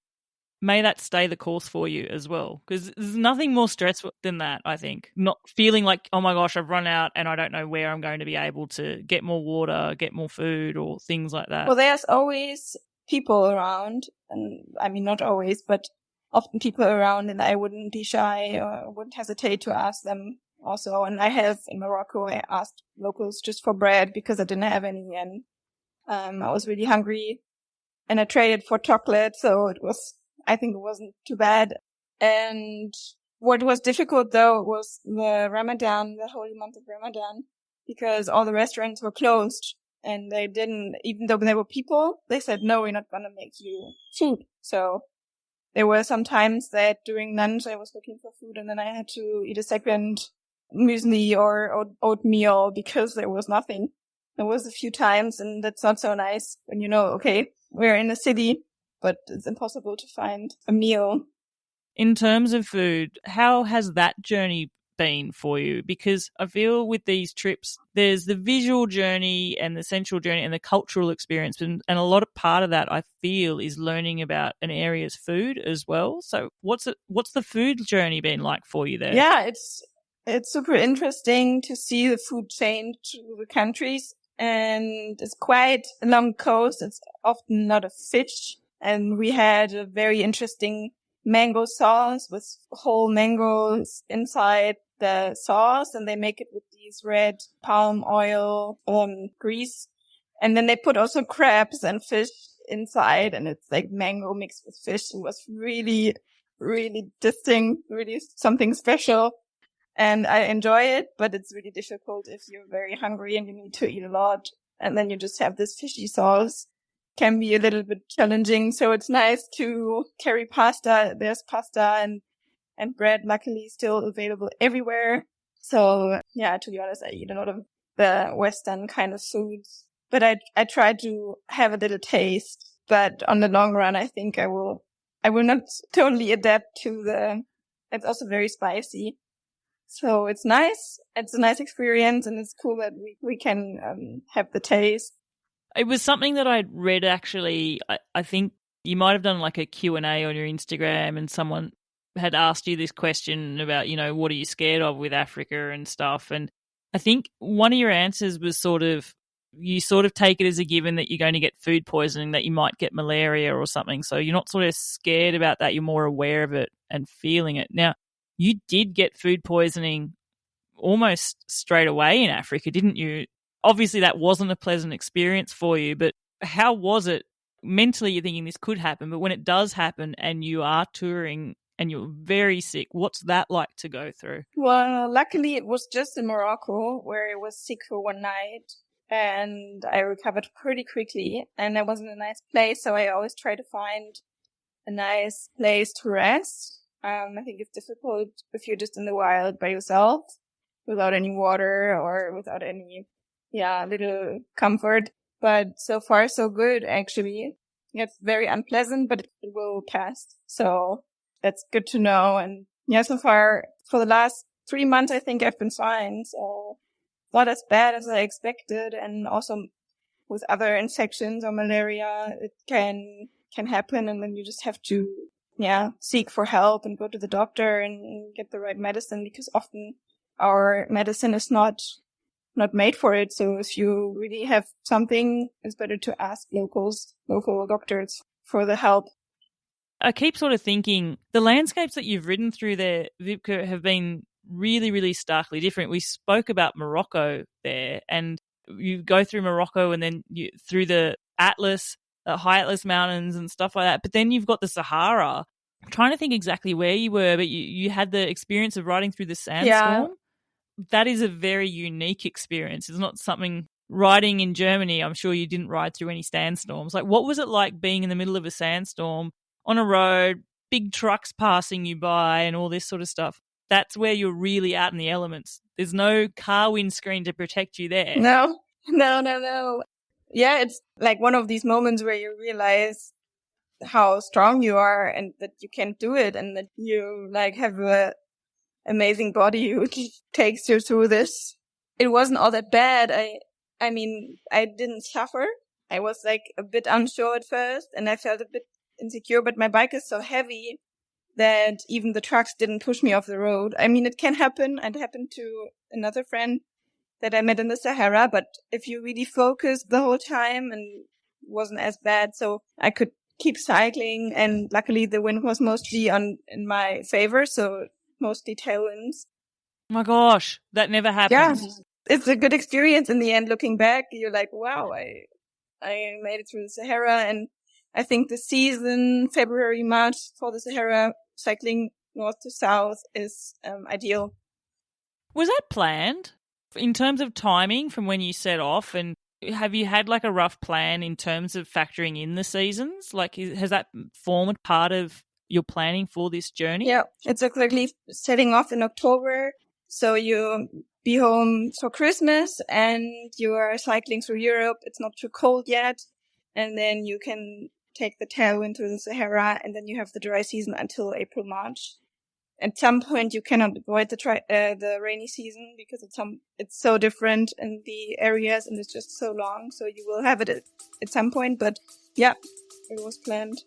May that stay the course for you as well, because there's nothing more stressful than that, I think. Not feeling like, oh my gosh, I've run out and I don't know where I'm going to be able to get more water, get more food, or things like that. Well, there's always people around, and I mean, not always, but often people around, and I wouldn't be shy or wouldn't hesitate to ask them also. And I have in Morocco, I asked locals just for bread because I didn't have any, and I was really hungry, and I traded for chocolate, so I think it wasn't too bad. And what was difficult, though, was the Ramadan, the holy month of Ramadan, because all the restaurants were closed, and they didn't, even though there were people, they said, no, we're not going to make you food. So there were some times that during lunch I was looking for food, and then I had to eat a second muesli or oatmeal because there was nothing. There was a few times, and that's not so nice when you know, okay, we're in a city, but it's impossible to find a meal. In terms of food, how has that journey been for you? Because I feel with these trips, there's the visual journey and the sensual journey and the cultural experience. And a lot of part of that, I feel, is learning about an area's food as well. So what's the food journey been like for you there? Yeah, it's super interesting to see the food change through the countries. And it's quite a long coast. It's often not a fish. And we had a very interesting mango sauce with whole mangoes inside the sauce, and they make it with these red palm oil grease. And then they put also crabs and fish inside, and it's like mango mixed with fish. It was really, really distinct, really something special. And I enjoy it, but it's really difficult if you're very hungry and you need to eat a lot. And then you just have this fishy sauce. Can be a little bit challenging. So it's nice to carry pasta. There's pasta and bread, luckily still available everywhere. So yeah, to be honest, I eat a lot of the Western kind of foods, but I try to have a little taste. But on the long run, I think I will not totally adapt to it's also very spicy. So it's nice. It's a nice experience, and it's cool that we can have the taste. It was something that I'd read, actually. I think you might have done like a Q&A on your Instagram, and someone had asked you this question about, what are you scared of with Africa and stuff. And I think one of your answers was you take it as a given that you're going to get food poisoning, that you might get malaria or something. So you're not sort of scared about that. You're more aware of it and feeling it. Now, you did get food poisoning almost straight away in Africa, didn't you? Obviously, that wasn't a pleasant experience for you, but how was it? Mentally, you're thinking this could happen, but when it does happen and you are touring and you're very sick, what's that like to go through? Well, luckily it was just in Morocco where I was sick for one night and I recovered pretty quickly, and I was in a nice place. So I always try to find a nice place to rest. I think it's difficult if you're just in the wild by yourself without any water or without any, little comfort. But so far, so good, actually. It's very unpleasant, but it will pass. So that's good to know. And so far, for the last 3 months, I think I've been fine. So not as bad as I expected. And also with other infections or malaria, it can happen. And then you just have to, seek for help and go to the doctor and get the right medicine, because often our medicine is not made for it. So if you really have something, it's better to ask local doctors for the help. I keep sort of thinking the landscapes that you've ridden through there, Wiebke, have been really, really starkly different. We spoke about Morocco there, and you go through Morocco and then through the Atlas, high Atlas mountains and stuff like that. But then you've got the Sahara. I'm trying to think exactly where you were, but you had the experience of riding through the sandstorm. Yeah. That is a very unique experience. It's not something riding in Germany. I'm sure you didn't ride through any sandstorms. Like, what was it like being in the middle of a sandstorm on a road, big trucks passing you by and all this sort of stuff? That's where you're really out in the elements. There's no car windscreen to protect you there. No. Yeah, it's like one of these moments where you realize how strong you are and that you can do it, and that you have a amazing body which takes you through this. It wasn't all that bad. I mean, I didn't suffer. I was a bit unsure at first, and I felt a bit insecure, but my bike is so heavy that even the trucks didn't push me off the road. I mean, it can happen. It happened to another friend that I met in the Sahara, but if you really focus the whole time, and it wasn't as bad, so I could keep cycling, and luckily the wind was mostly in my favor, so mostly tailwinds. Oh my gosh, that never happened. Yeah, it's a good experience in the end. Looking back, you're like, wow, I made it through the Sahara. And I think the season, February, March, for the Sahara, cycling north to south is ideal. Was that planned in terms of timing from when you set off? And have you had a rough plan in terms of factoring in the seasons? Has that formed part of your planning for this journey? Yeah, it's exactly setting off in October. So you be home for Christmas and you are cycling through Europe. It's not too cold yet. And then you can take the tailwind through the Sahara, and then you have the dry season until April, March. At some point, you cannot avoid the rainy season because it's so different in the areas, and it's just so long. So you will have it at some point. But yeah, it was planned.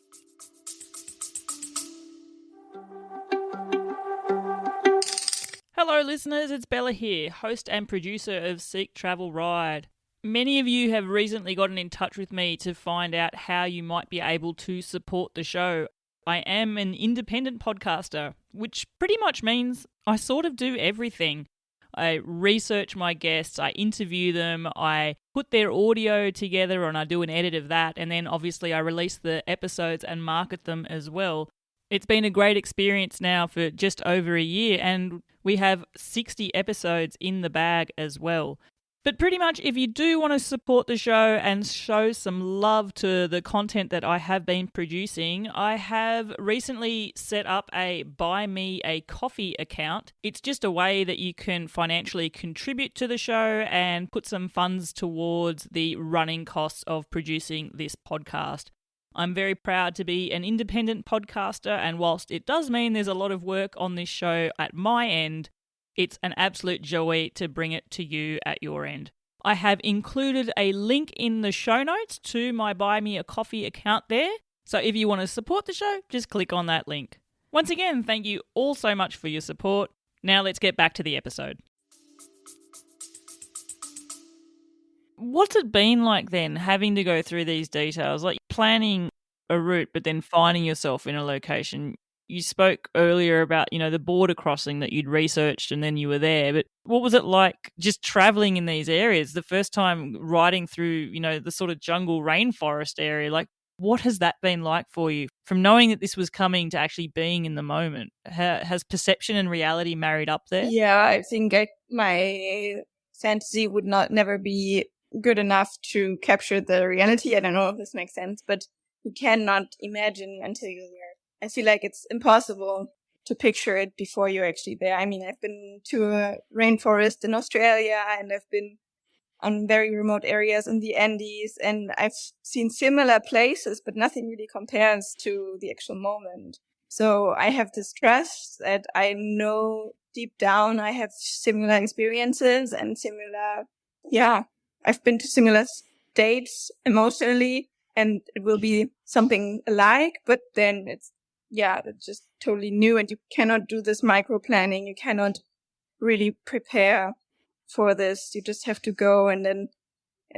Hello listeners, it's Bella here, host and producer of Seek Travel Ride. Many of you have recently gotten in touch with me to find out how you might be able to support the show. I am an independent podcaster, which pretty much means I sort of do everything. I research my guests, I interview them, I put their audio together and I do an edit of that, and then obviously I release the episodes and market them as well. It's been a great experience now for just over a year, and we have 60 episodes in the bag as well. But pretty much, if you do want to support the show and show some love to the content that I have been producing, I have recently set up a Buy Me a Coffee account. It's just a way that you can financially contribute to the show and put some funds towards the running costs of producing this podcast. I'm very proud to be an independent podcaster, and whilst it does mean there's a lot of work on this show at my end, it's an absolute joy to bring it to you at your end. I have included a link in the show notes to my Buy Me a Coffee account there, so if you want to support the show, just click on that link. Once again, thank you all so much for your support. Now let's get back to the episode. What's it been like then, having to go through these details, like planning a route but then finding yourself in a location? You spoke earlier about, the border crossing that you'd researched and then you were there, but what was it like just traveling in these areas? The first time riding through, the sort of jungle rainforest area, like what has that been like for you? From knowing that this was coming to actually being in the moment, has perception and reality married up there? Yeah, I think my fantasy would never be good enough to capture the reality. I don't know if this makes sense, but you cannot imagine until you're there. I feel like it's impossible to picture it before you're actually there. I mean, I've been to a rainforest in Australia, and I've been on very remote areas in the Andes, and I've seen similar places, but nothing really compares to the actual moment. So I have this trust that I know deep down I have similar experiences and I've been to similar states emotionally, and it will be something alike, but then it's just totally new, and you cannot do this micro planning. You cannot really prepare for this. You just have to go and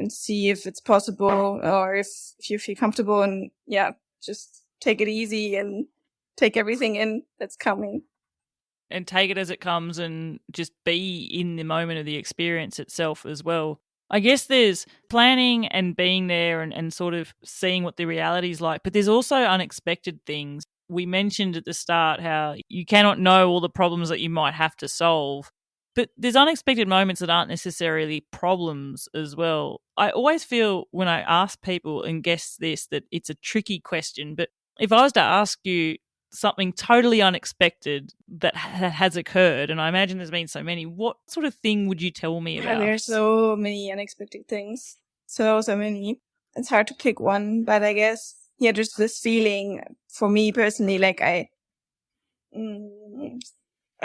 see if it's possible, or if you feel comfortable, and just take it easy and take everything in that's coming. And take it as it comes and just be in the moment of the experience itself as well. I guess there's planning and being there and sort of seeing what the reality is like, but there's also unexpected things. We mentioned at the start how you cannot know all the problems that you might have to solve, but there's unexpected moments that aren't necessarily problems as well. I always feel when I ask people and guess this that it's a tricky question, but if I was to ask you something totally unexpected that has occurred, and I imagine there's been so many, what sort of thing would you tell me about? There's so many unexpected things. So many. It's hard to pick one, but I guess, just this feeling for me personally, like I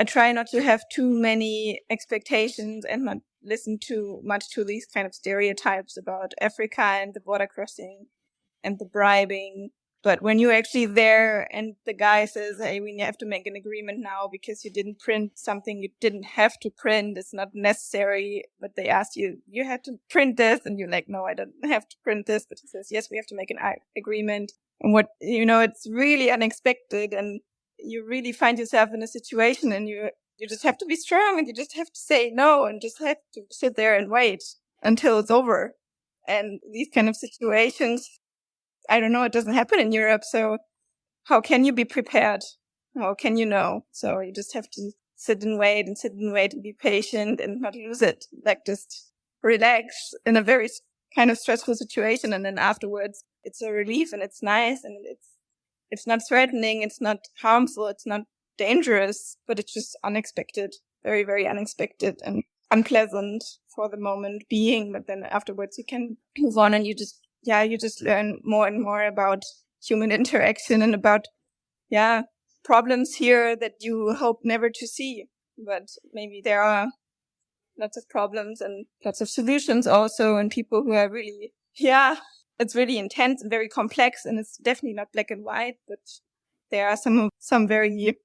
try not to have too many expectations and not listen too much to these kind of stereotypes about Africa and the border crossing and the bribing. But when you're actually there and the guy says, hey, we have to make an agreement now because you didn't print something you didn't have to print, it's not necessary, but they ask you, you have to print this, and you're like, no, I don't have to print this, but he says, yes, we have to make an agreement. And it's really unexpected, and you really find yourself in a situation, and you just have to be strong, and you just have to say no, and just have to sit there and wait until it's over. And these kind of situations, I don't know, it doesn't happen in Europe, so how can you be prepared? How can you know? So you just have to sit and wait and be patient and not lose it. Like just relax in a very kind of stressful situation, and then afterwards it's a relief and it's nice and it's not threatening, it's not harmful, it's not dangerous, but it's just unexpected, very, very unexpected and unpleasant for the moment being. But then afterwards you can move on, and you just learn more and more about human interaction and about, problems here that you hope never to see. But maybe there are lots of problems and lots of solutions also, and people who are really, it's really intense and very complex, and it's definitely not black and white, but there are some very,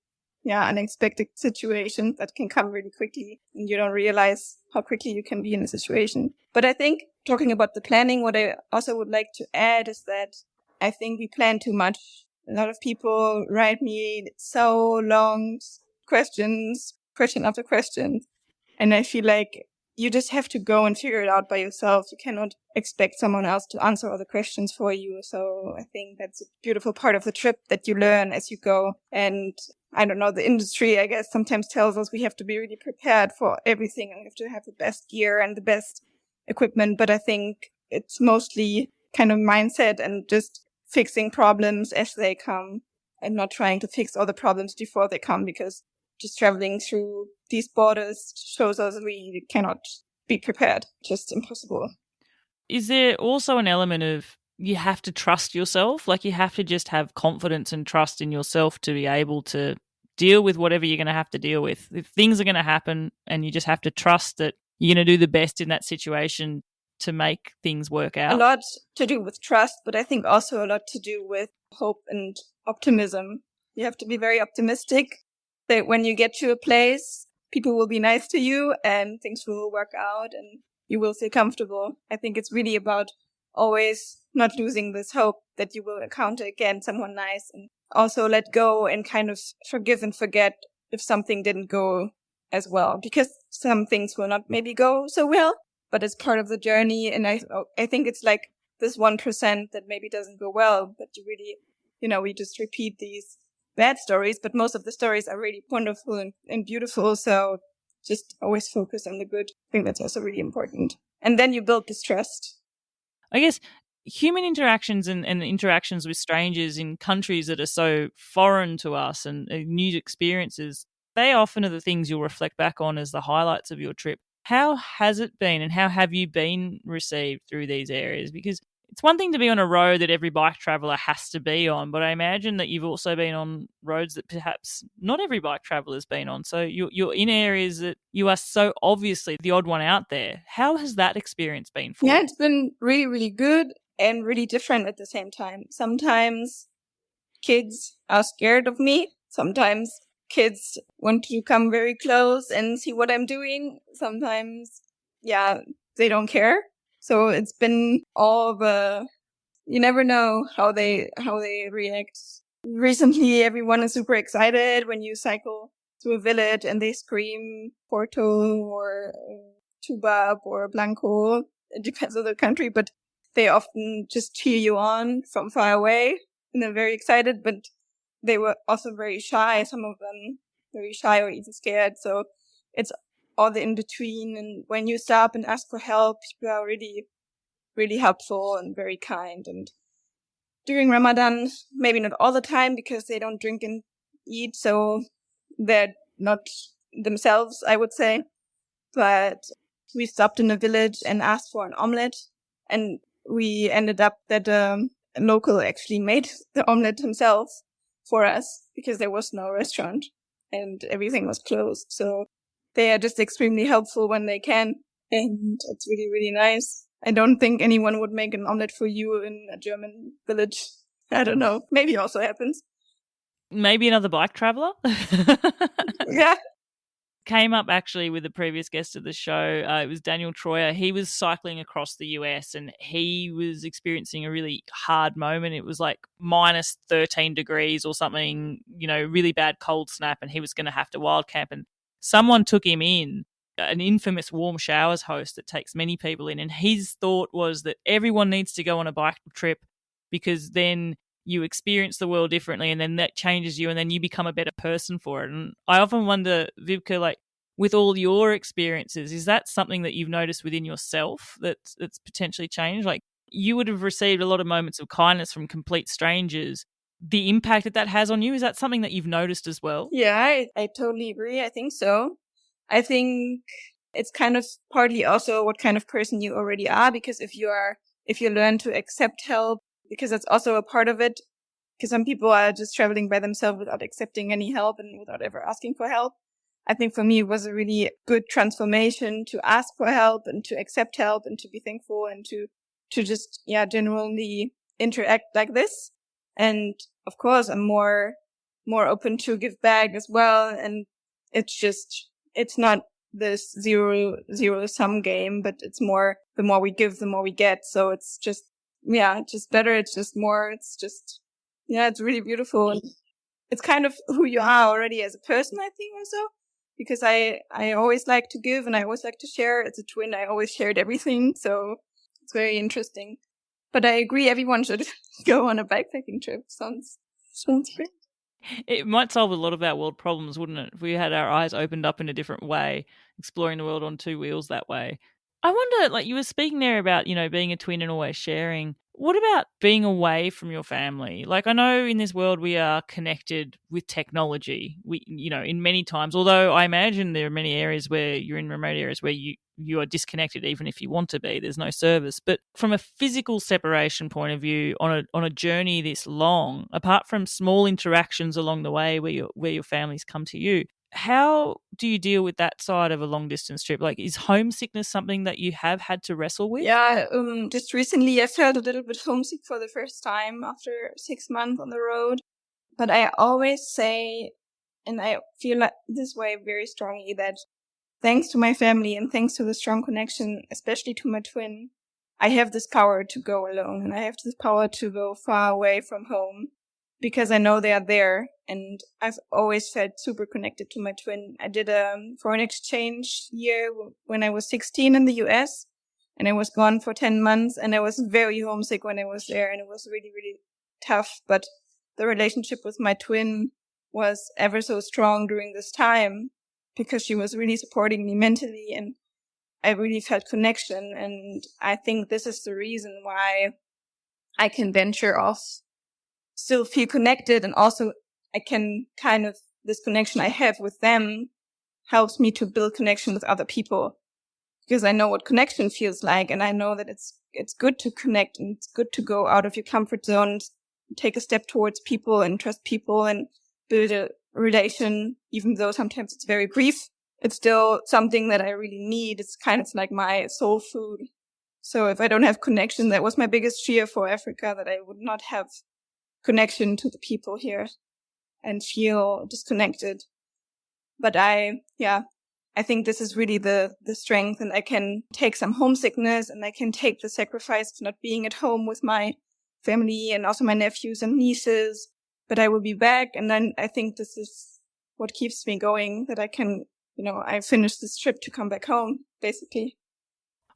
unexpected situations that can come really quickly, and you don't realize how quickly you can be in a situation. But I think, talking about the planning, what I also would like to add is that I think we plan too much. A lot of people write me so long question after question. And I feel like, you just have to go and figure it out by yourself. You cannot expect someone else to answer all the questions for you. So I think that's a beautiful part of the trip, that you learn as you go. And I don't know, the industry, I guess, sometimes tells us we have to be really prepared for everything and we have to have the best gear and the best equipment. But I think it's mostly kind of mindset and just fixing problems as they come and not trying to fix all the problems before they come, because just traveling through these borders shows us we cannot be prepared. Just impossible. Is there also an element of you have to trust yourself? Like you have to just have confidence and trust in yourself to be able to deal with whatever you're going to have to deal with. If things are going to happen and you just have to trust that you're going to do the best in that situation to make things work out. A lot to do with trust, but I think also a lot to do with hope and optimism. You have to be very optimistic that when you get to a place, people will be nice to you and things will work out and you will feel comfortable. I think it's really about always not losing this hope that you will encounter again someone nice, and also let go and kind of forgive and forget if something didn't go as well, because some things will not maybe go so well, but it's part of the journey. And I think it's like this 1% that maybe doesn't go well, but you really, we just repeat these bad stories, but most of the stories are really wonderful and beautiful. So just always focus on the good. I think that's also really important. And then you build this trust. I guess human interactions and interactions with strangers in countries that are so foreign to us and new experiences, they often are the things you'll reflect back on as the highlights of your trip. How has it been and how have you been received through these areas? Because it's one thing to be on a road that every bike traveller has to be on, but I imagine that you've also been on roads that perhaps not every bike traveller has been on. So you're in areas that you are so obviously the odd one out there. How has that experience been for you? Yeah, it's been really, really good and really different at the same time. Sometimes kids are scared of me. Sometimes kids want to come very close and see what I'm doing. Sometimes, they don't care. So it's been you never know how they react. Recently, everyone is super excited when you cycle to a village and they scream Porto or Tuba or Blanco. It depends on the country, but they often just cheer you on from far away and they're very excited, but they were also very shy. Some of them very shy or even scared. So it's all the in between. And when you stop and ask for help, people are really, really helpful and very kind. And during Ramadan, maybe not all the time because they don't drink and eat. So they're not themselves, I would say. But we stopped in a village and asked for an omelette. And we ended up that a local actually made the omelette himself for us because there was no restaurant and everything was closed. So they are just extremely helpful when they can. And it's really, really nice. I don't think anyone would make an omelette for you in a German village. I don't know. Maybe also happens. Maybe another bike traveller? Yeah. Came up actually with the previous guest of the show. It was Daniel Troyer. He was cycling across the US and he was experiencing a really hard moment. It was like minus 13 degrees or something, really bad cold snap, and he was going to have to wild camp. And someone took him in, an infamous warm showers host that takes many people in. And his thought was that everyone needs to go on a bike trip because then you experience the world differently and then that changes you and then you become a better person for it. And I often wonder, Wiebke, like with all your experiences, is that something that you've noticed within yourself that's potentially changed? Like you would have received a lot of moments of kindness from complete strangers. The impact that has on you, is that something that you've noticed as well? Yeah, I totally agree. I think so. I think it's kind of partly also what kind of person you already are, because if you learn to accept help, because that's also a part of it, because some people are just traveling by themselves without accepting any help and without ever asking for help. I think for me, it was a really good transformation to ask for help and to accept help and to be thankful and to just, genuinely interact like this. And of course, I'm more open to give back as well. And it's not this zero sum game, but it's more, the more we give, the more we get. So it's just better. It's just more, it's really beautiful. And it's kind of who you are already as a person, I think also, because I always like to give and I always like to share. As a twin, I always shared everything, so it's very interesting. But I agree, everyone should go on a backpacking trip. Sounds great. It might solve a lot of our world problems, wouldn't it? If we had our eyes opened up in a different way, exploring the world on two wheels that way. I wonder, like you were speaking there about, being a twin and always sharing. What about being away from your family? Like, I know in this world we are connected with technology. We, in many times, although I imagine there are many areas where you're in remote areas where you are disconnected, even if you want to be. There's no service. But from a physical separation point of view, on a journey this long, apart from small interactions along the way where your families come to you, how do you deal with that side of a long distance trip? Like, is homesickness something that you have had to wrestle with? Yeah, just recently I felt a little bit homesick for the first time after 6 months on the road. But I always say, and I feel like this way very strongly, that thanks to my family and thanks to the strong connection, especially to my twin, I have this power to go alone and I have this power to go far away from home because I know they are there. And I've always felt super connected to my twin. I did a foreign exchange year when I was 16 in the US, and I was gone for 10 months, and I was very homesick when I was there, and it was really, really tough. But the relationship with my twin was ever so strong during this time because she was really supporting me mentally, and I really felt connection. And I think this is the reason why I can venture off, still feel connected, and also I can this connection I have with them helps me to build connection with other people because I know what connection feels like. And I know that it's good to connect and it's good to go out of your comfort zone, take a step towards people and trust people and build a relation, even though sometimes it's very brief. It's still something that I really need. It's kind of like my soul food. So if I don't have connection, that was my biggest fear for Africa, that I would not have connection to the people here and feel disconnected. But I think this is really the strength, and I can take some homesickness and I can take the sacrifice of not being at home with my family and also my nephews and nieces, but I will be back. And then I think this is what keeps me going, that I can, I finished this trip to come back home, basically.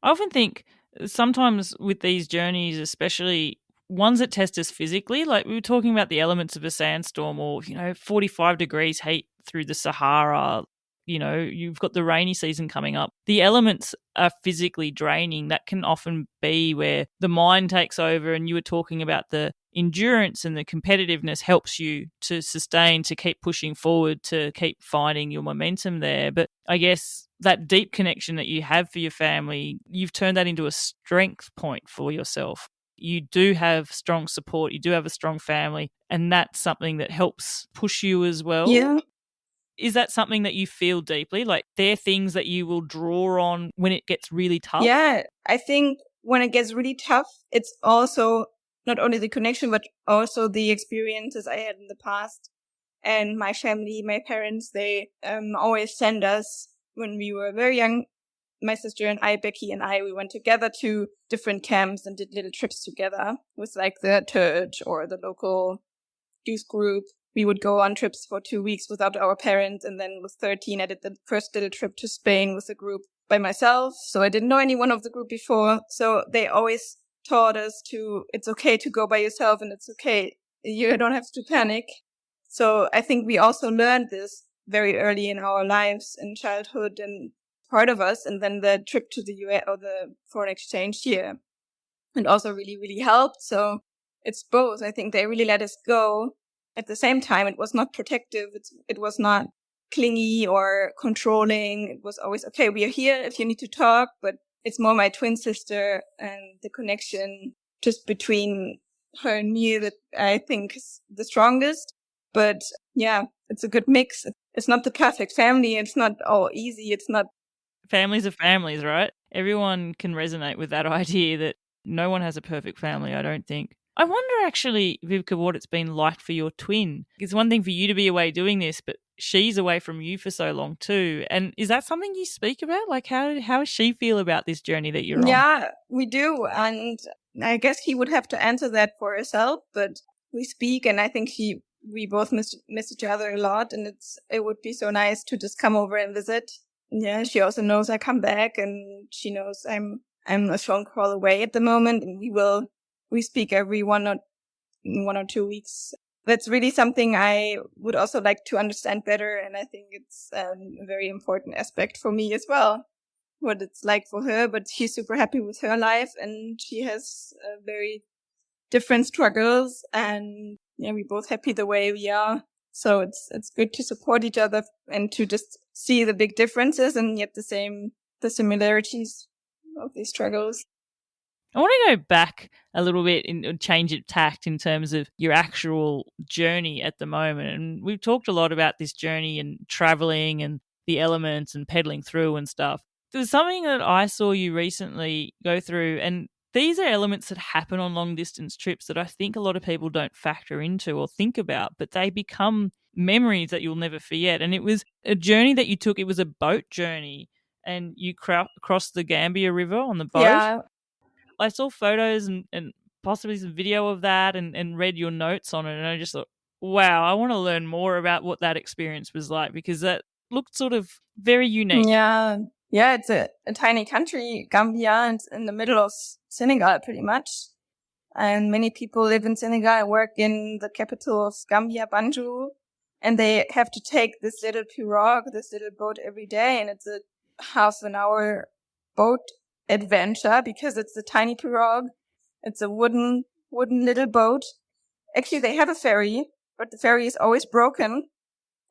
I often think sometimes with these journeys, especially ones that test us physically, like we were talking about the elements of a sandstorm or, 45 degrees heat through the Sahara, you've got the rainy season coming up. The elements are physically draining. That can often be where the mind takes over, and you were talking about the endurance and the competitiveness helps you to sustain, to keep pushing forward, to keep finding your momentum there. But I guess that deep connection that you have for your family, you've turned that into a strength point for yourself. You do have strong support, you do have a strong family, and that's something that helps push you as well. Yeah. Is that something that you feel deeply? Like, they're things that you will draw on when it gets really tough? Yeah, I think when it gets really tough, it's also not only the connection, but also the experiences I had in the past. And my family, my parents, they always send us, when we were very young, my sister and I, Becky and I, we went together to different camps and did little trips together with like the church or the local youth group. We would go on trips for 2 weeks without our parents. And then with 13, I did the first little trip to Spain with a group by myself. So I didn't know anyone of the group before. So they always taught us it's okay to go by yourself, and it's okay. You don't have to panic. So I think we also learned this very early in our lives in childhood and part of us. And then the trip to the US or the foreign exchange here, and also really, really helped. So it's both. I think they really let us go. At the same time, it was not protective. It was not clingy or controlling. It was always, okay, we are here if you need to talk, but it's more my twin sister and the connection just between her and me that I think is the strongest. But yeah, it's a good mix. It's not the perfect family. It's not all easy. It's not. Families are families, right? Everyone can resonate with that idea that no one has a perfect family, I don't think. I wonder actually, Wiebke, what it's been like for your twin. It's one thing for you to be away doing this, but she's away from you for so long too. And is that something you speak about? Like, how does she feel about this journey that you're on? Yeah, we do. And I guess he would have to answer that for herself, but we speak, and I think she we both miss each other a lot, and it would be so nice to just come over and visit. Yeah, she also knows I come back, and she knows I'm a phone call away at the moment, and we speak every 1 or 2 weeks. That's really something I would also like to understand better, and I think it's a very important aspect for me as well, what it's like for her. But she's super happy with her life, and she has very different struggles, and yeah, we're both happy the way we are. So it's good to support each other and to just see the big differences and yet the similarities of these struggles. I want to go back a little bit and change it tact in terms of your actual journey at the moment. And we've talked a lot about this journey and traveling and the elements and pedaling through and stuff. There was something that I saw you recently go through, and these are elements that happen on long distance trips that I think a lot of people don't factor into or think about, but they become memories that you'll never forget. And it was a journey that you took. It was a boat journey, and you crossed the Gambia River on the boat. Yeah. I saw photos and possibly some video of that and read your notes on it, and I just thought, wow, I want to learn more about what that experience was like, because that looked sort of very unique. Yeah. Yeah, it's a tiny country, Gambia, and it's in the middle of Senegal pretty much. And many people live in Senegal and work in the capital of Gambia, Banjul. And they have to take this little pirogue, this little boat every day. And it's a half an hour boat adventure because it's a tiny pirogue. It's a wooden little boat. Actually, they have a ferry, but the ferry is always broken.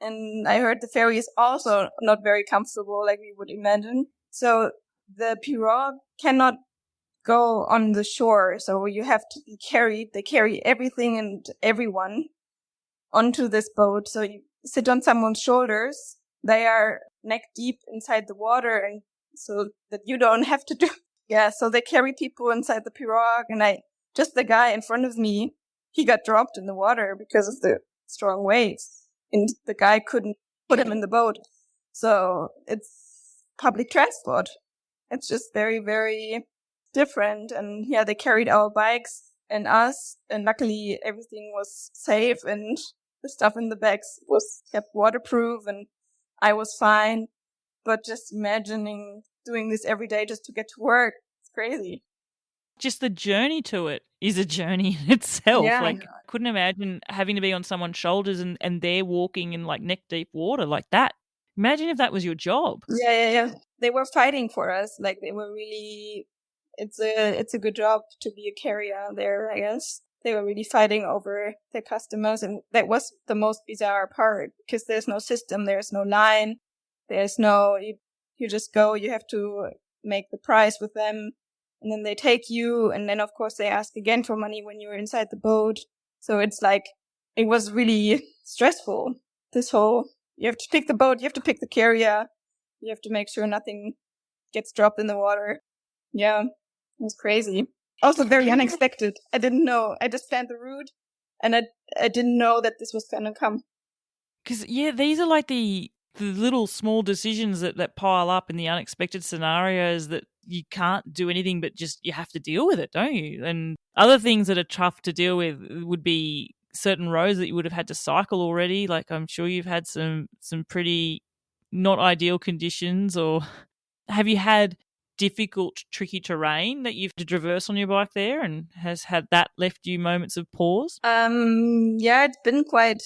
And I heard the ferry is also not very comfortable like we would imagine. So the pirogue cannot go on the shore. So you have to be carried. They carry everything and everyone onto this boat. So you sit on someone's shoulders. They are neck deep inside the water, and so that you don't have to do. Yeah. So they carry people inside the pirogue, and just the guy in front of me, he got dropped in the water because of the strong waves, and the guy couldn't put him in the boat. So it's public transport. It's just very, very different. And yeah, they carried our bikes and us, and luckily everything was safe, and the stuff in the bags was kept waterproof, and I was fine. But just imagining doing this every day just to get to work, it's crazy. Just the journey to it is a journey in itself. Yeah. Like, couldn't imagine having to be on someone's shoulders and they're walking in like neck deep water like that. Imagine if that was your job. Yeah. They were fighting for us. Like, they were really, it's a good job to be a carrier there, I guess. They were really fighting over their customers, and that was the most bizarre part, because there's no system, there's no line, there's no, you just go, you have to make the price with them, and then they take you, and then of course they ask again for money when you're inside the boat. So it's like, it was really stressful. This whole, you have to pick the boat, you have to pick the carrier, you have to make sure nothing gets dropped in the water. Yeah, it was crazy. Also very unexpected. I didn't know. I just planned the route, and I didn't know that this was going to come. Because, yeah, these are like the little small decisions that pile up in the unexpected scenarios that you can't do anything but just you have to deal with it, don't you? And other things that are tough to deal with would be certain roads that you would have had to cycle already. Like, I'm sure you've had some pretty not ideal conditions, or have you had difficult, tricky terrain that you've to traverse on your bike there, and has had that left you moments of pause? Yeah, it's been quite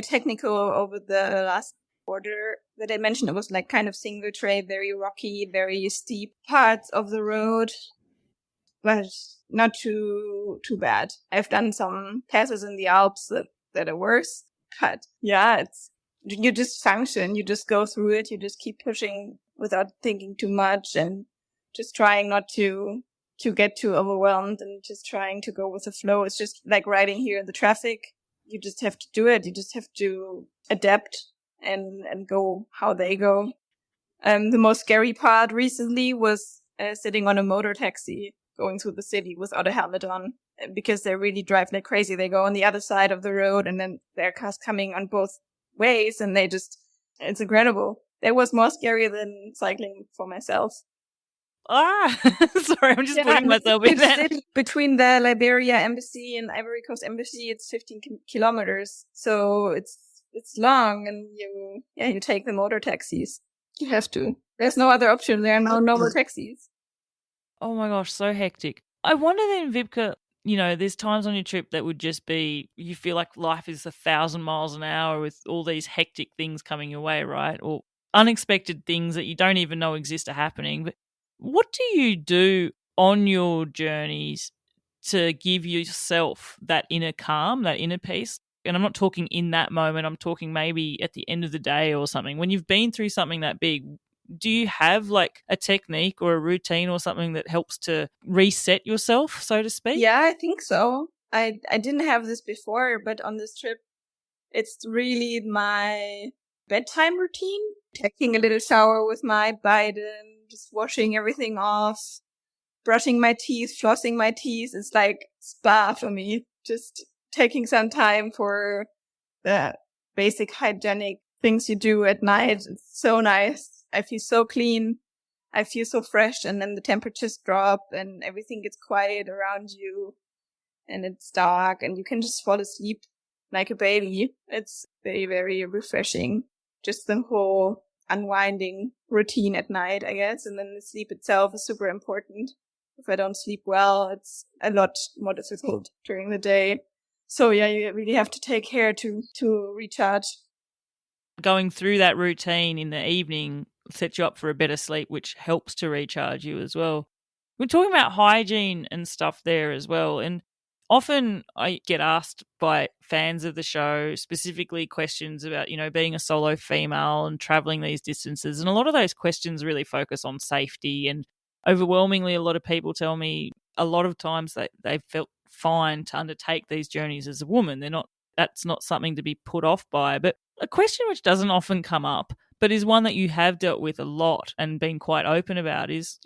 technical over the last quarter that I mentioned. It was like kind of single tray, very rocky, very steep parts of the road, but not too bad. I've done some passes in the Alps that are worse, but yeah, you just function, you just go through it, you just keep pushing without thinking too much, and just trying not to get too overwhelmed, and just trying to go with the flow. It's just like riding here in the traffic. You just have to do it. You just have to adapt and go how they go. The most scary part recently was sitting on a motor taxi going through the city without a helmet on, because they really drive like crazy. They go on the other side of the road, and then there are cars coming on both ways, and it's incredible. That was more scary than cycling for myself. Sorry, I'm just putting myself in that. Between the Liberia embassy and Ivory Coast embassy, it's 15 kilometers. So it's long, and you take the motor taxis. You have to. There's no other option. There are no normal taxis. Oh my gosh, so hectic. I wonder then, Vibke, there's times on your trip that would just be, you feel like life is 1,000 miles an hour with all these hectic things coming your way, right? Or unexpected things that you don't even know exist are happening. But what do you do on your journeys to give yourself that inner calm, that inner peace? And I'm not talking in that moment. I'm talking maybe at the end of the day or something. When you've been through something that big, do you have like a technique or a routine or something that helps to reset yourself, so to speak? Yeah, I think so. I didn't have this before, but on this trip, it's really my bedtime routine. Taking a little shower with my Biden, just washing everything off, brushing my teeth, flossing my teeth. It's like spa for me. Just taking some time for the basic hygienic things you do at night. It's so nice. I feel so clean. I feel so fresh, and then the temperatures drop and everything gets quiet around you and it's dark and you can just fall asleep like a baby. It's very, very refreshing. Just the whole unwinding routine at night, I guess. And then the sleep itself is super important. If I don't sleep well, it's a lot more difficult during the day. So yeah, you really have to take care to recharge. Going through that routine in the evening sets you up for a better sleep, which helps to recharge you as well. We're talking about hygiene and stuff there as well. And often I get asked by fans of the show specifically questions about, being a solo female and traveling these distances. And a lot of those questions really focus on safety. And overwhelmingly, a lot of people tell me a lot of times that they've felt fine to undertake these journeys as a woman. That's not something to be put off by. But a question which doesn't often come up, but is one that you have dealt with a lot and been quite open about is,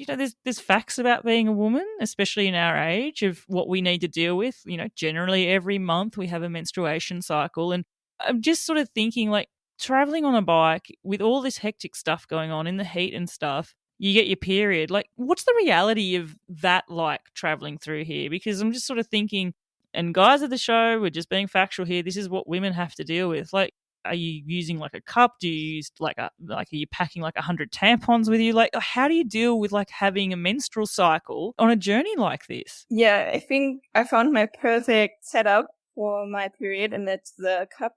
there's facts about being a woman, especially in our age, of what we need to deal with. Generally every month we have a menstruation cycle. And I'm just sort of thinking, like, traveling on a bike with all this hectic stuff going on in the heat and stuff, you get your period. Like, what's the reality of that like traveling through here? Because I'm just sort of thinking, and guys of the show, we're just being factual here, this is what women have to deal with. Like, are you using like a cup? Do you use are you packing like 100 tampons with you? Like, how do you deal with like having a menstrual cycle on a journey like this? Yeah, I think I found my perfect setup for my period, and that's the cup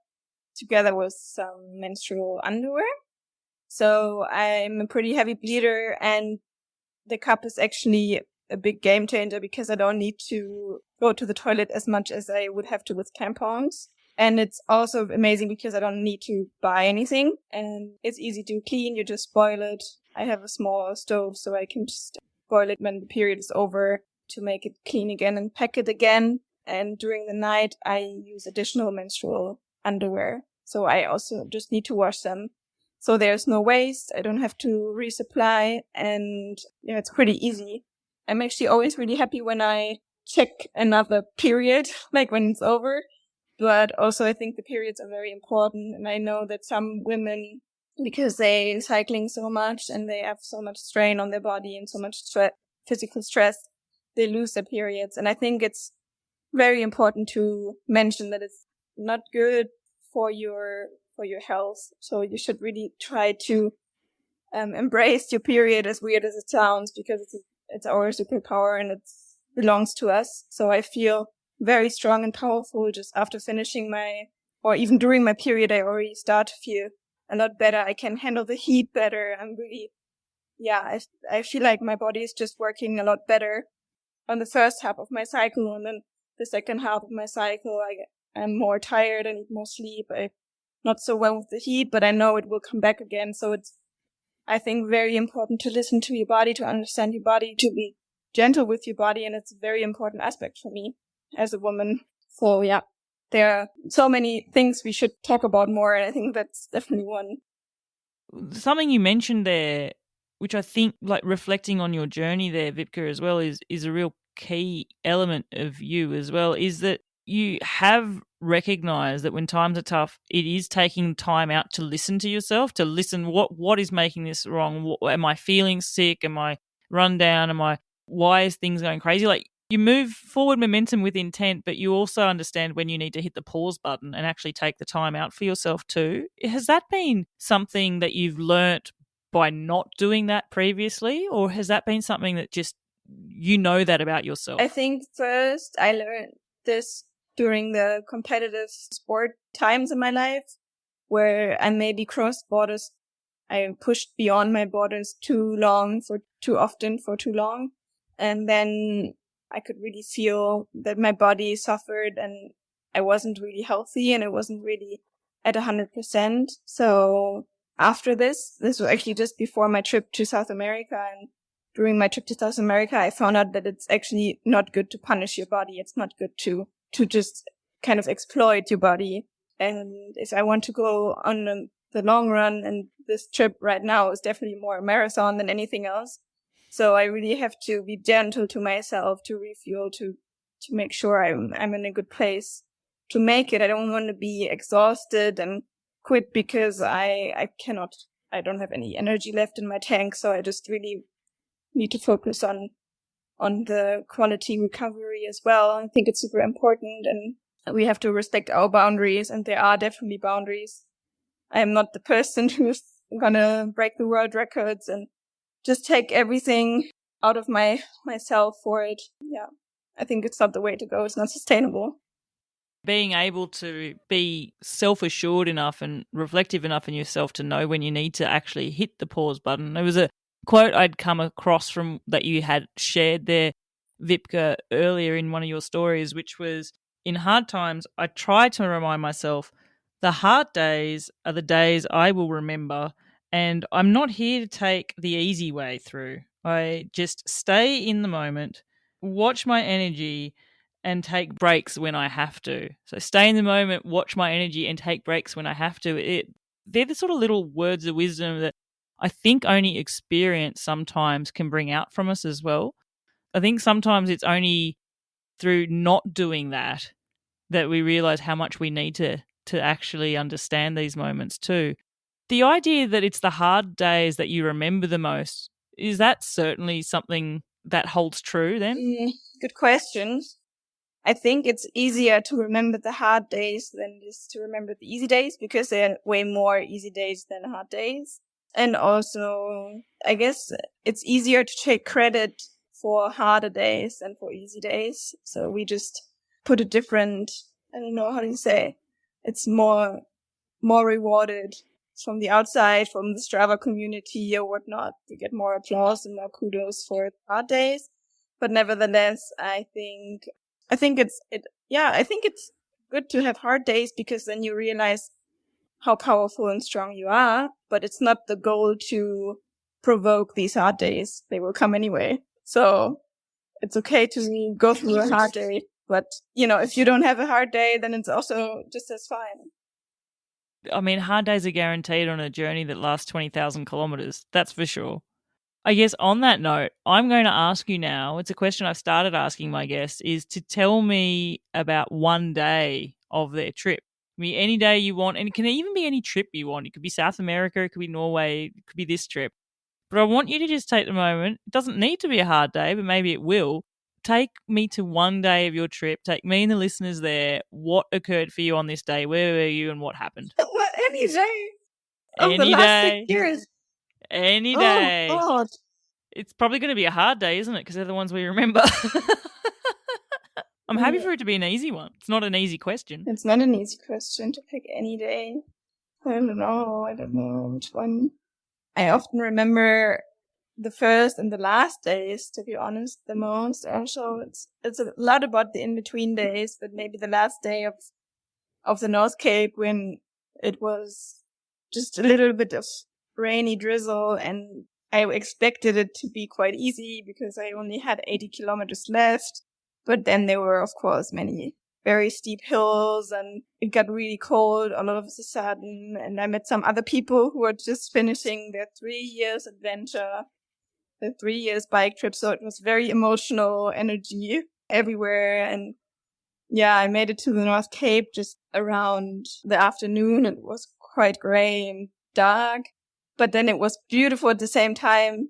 together with some menstrual underwear. So I'm a pretty heavy bleeder, and the cup is actually a big game changer because I don't need to go to the toilet as much as I would have to with tampons. And it's also amazing because I don't need to buy anything, and it's easy to clean. You just boil it. I have a small stove, so I can just boil it when the period is over to make it clean again and pack it again. And during the night, I use additional menstrual underwear. So I also just need to wash them. So there's no waste. I don't have to resupply, and yeah, it's pretty easy. I'm actually always really happy when I check another period, like when it's over. But also I think the periods are very important. And I know that some women, because they're cycling so much and they have so much strain on their body and so much physical stress, they lose their periods. And I think it's very important to mention that it's not good for your health. So you should really try to embrace your period, as weird as it sounds, because it's our superpower and it belongs to us. So I feel very strong and powerful just after finishing or even during my period. I already start to feel a lot better. I can handle the heat better. I'm really, I feel like my body is just working a lot better on the first half of my cycle, and then the second half of my cycle, I'm more tired, I need more sleep. I'm not so well with the heat, but I know it will come back again. So it's, I think, very important to listen to your body, to understand your body, to be gentle with your body, and it's a very important aspect for me as a woman. So yeah, there are so many things we should talk about more, and I think that's definitely one. Something you mentioned there, which I think, like, reflecting on your journey there, Vibke, as well, is a real key element of you as well, is that you have recognized that when times are tough, it is taking time out to listen to yourself, to listen what is making this wrong. Am I feeling sick? Am I rundown? Why is things going crazy? Like, you move forward momentum with intent, but you also understand when you need to hit the pause button and actually take the time out for yourself too. Has that been something that you've learnt by not doing that previously, or has that been something that just that about yourself? I think first I learned this during the competitive sport times in my life, where I maybe crossed borders. I pushed beyond my borders too often for too long. And then I could really feel that my body suffered and I wasn't really healthy and it wasn't really at 100%. So after this was actually just before my trip to South America. And during my trip to South America, I found out that it's actually not good to punish your body. It's not good to just kind of exploit your body. And if I want to go on the long run, and this trip right now is definitely more a marathon than anything else. So I really have to be gentle to myself, to refuel, to make sure I'm in a good place to make it. I don't want to be exhausted and quit because I don't have any energy left in my tank. So I just really need to focus on the quality recovery as well. I think it's super important, and we have to respect our boundaries, and there are definitely boundaries. I am not the person who's gonna break the world records and just take everything out of myself for it. Yeah. I think it's not the way to go. It's not sustainable. Being able to be self-assured enough and reflective enough in yourself to know when you need to actually hit the pause button. There was a quote I'd come across from that you had shared there, Wiebke, earlier in one of your stories, which was, in hard times, I try to remind myself the hard days are the days I will remember, and I'm not here to take the easy way through. I just stay in the moment, watch my energy, and take breaks when I have to. So stay in the moment, watch my energy, and take breaks when I have to. They're the sort of little words of wisdom that I think only experience sometimes can bring out from us as well. I think sometimes it's only through not doing that we realize how much we need to actually understand these moments too. The idea that it's the hard days that you remember the most, is that certainly something that holds true then? Good question. I think it's easier to remember the hard days than it is to remember the easy days, because there are way more easy days than hard days. And also, I guess it's easier to take credit for harder days than for easy days. So we just put a different, I don't know how to say, it's more rewarded from the outside, from the Strava community or whatnot. You get more applause and more kudos for hard days. But nevertheless, I think it's good to have hard days, because then you realize how powerful and strong you are. But it's not the goal to provoke these hard days. They will come anyway. So it's okay to go through a hard day. But, if you don't have a hard day, then it's also just as fine. I mean, hard days are guaranteed on a journey that lasts 20,000 kilometers. That's for sure. I guess on that note, I'm going to ask you now, it's a question I've started asking my guests, is to tell me about one day of their trip. It can be any day you want, and it can even be any trip you want. It could be South America, it could be Norway, it could be this trip. But I want you to just take the moment. It doesn't need to be a hard day, but maybe it will. Take me to one day of your trip. Take me and the listeners there. What occurred for you on this day? Where were you and what happened? Any day of the last 6 years. Any day. Oh, God. It's probably going to be a hard day, isn't it? Because they're the ones we remember. I'm happy for it to be an easy one. It's not an easy question. It's not an easy question to pick any day. I don't know which one. I often remember the first and the last days, to be honest, the most. Also, it's a lot about the in-between days, but maybe the last day of the North Cape, when it was just a little bit of rainy drizzle, and I expected it to be quite easy because I only had 80 kilometers left. But then there were, of course, many very steep hills, and it got really cold all of a sudden. And I met some other people who were just finishing their 3 years adventure, their 3 years bike trip. So it was very emotional energy everywhere. And yeah, I made it to the North Cape just around the afternoon. It was quite gray and dark, but then it was beautiful at the same time,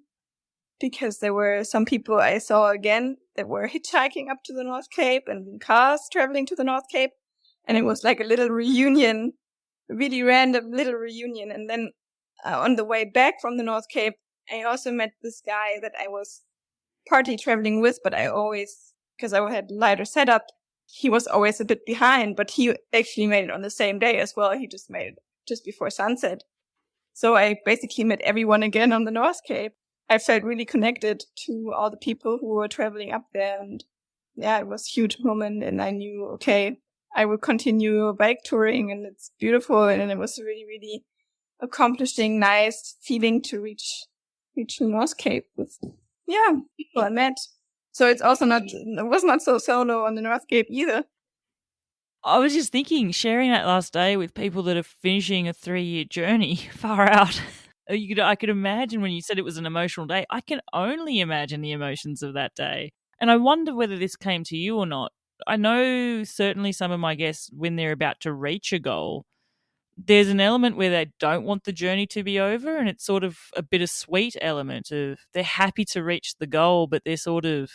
because there were some people I saw again that were hitchhiking up to the North Cape and cars traveling to the North Cape. And it was like a little reunion, a really random little reunion. And then on the way back from the North Cape, I also met this guy that I was partly traveling with, but I always, because I had lighter setup, he was always a bit behind, but he actually made it on the same day as well. He just made it just before sunset. So I basically met everyone again on the North Cape. I felt really connected to all the people who were traveling up there. And yeah, it was a huge moment. And I knew, okay, I will continue bike touring and it's beautiful. And it was really, really accomplishing, nice feeling to reach the North Cape with, people I met. So it's also it was not so solo on the North Cape either. I was just thinking, sharing that last day with people that are finishing a 3-year journey, far out. I could imagine when you said it was an emotional day, I can only imagine the emotions of that day. And I wonder whether this came to you or not. I know certainly some of my guests, when they're about to reach a goal, there's an element where they don't want the journey to be over, and it's sort of a bittersweet element of they're happy to reach the goal, but they're sort of,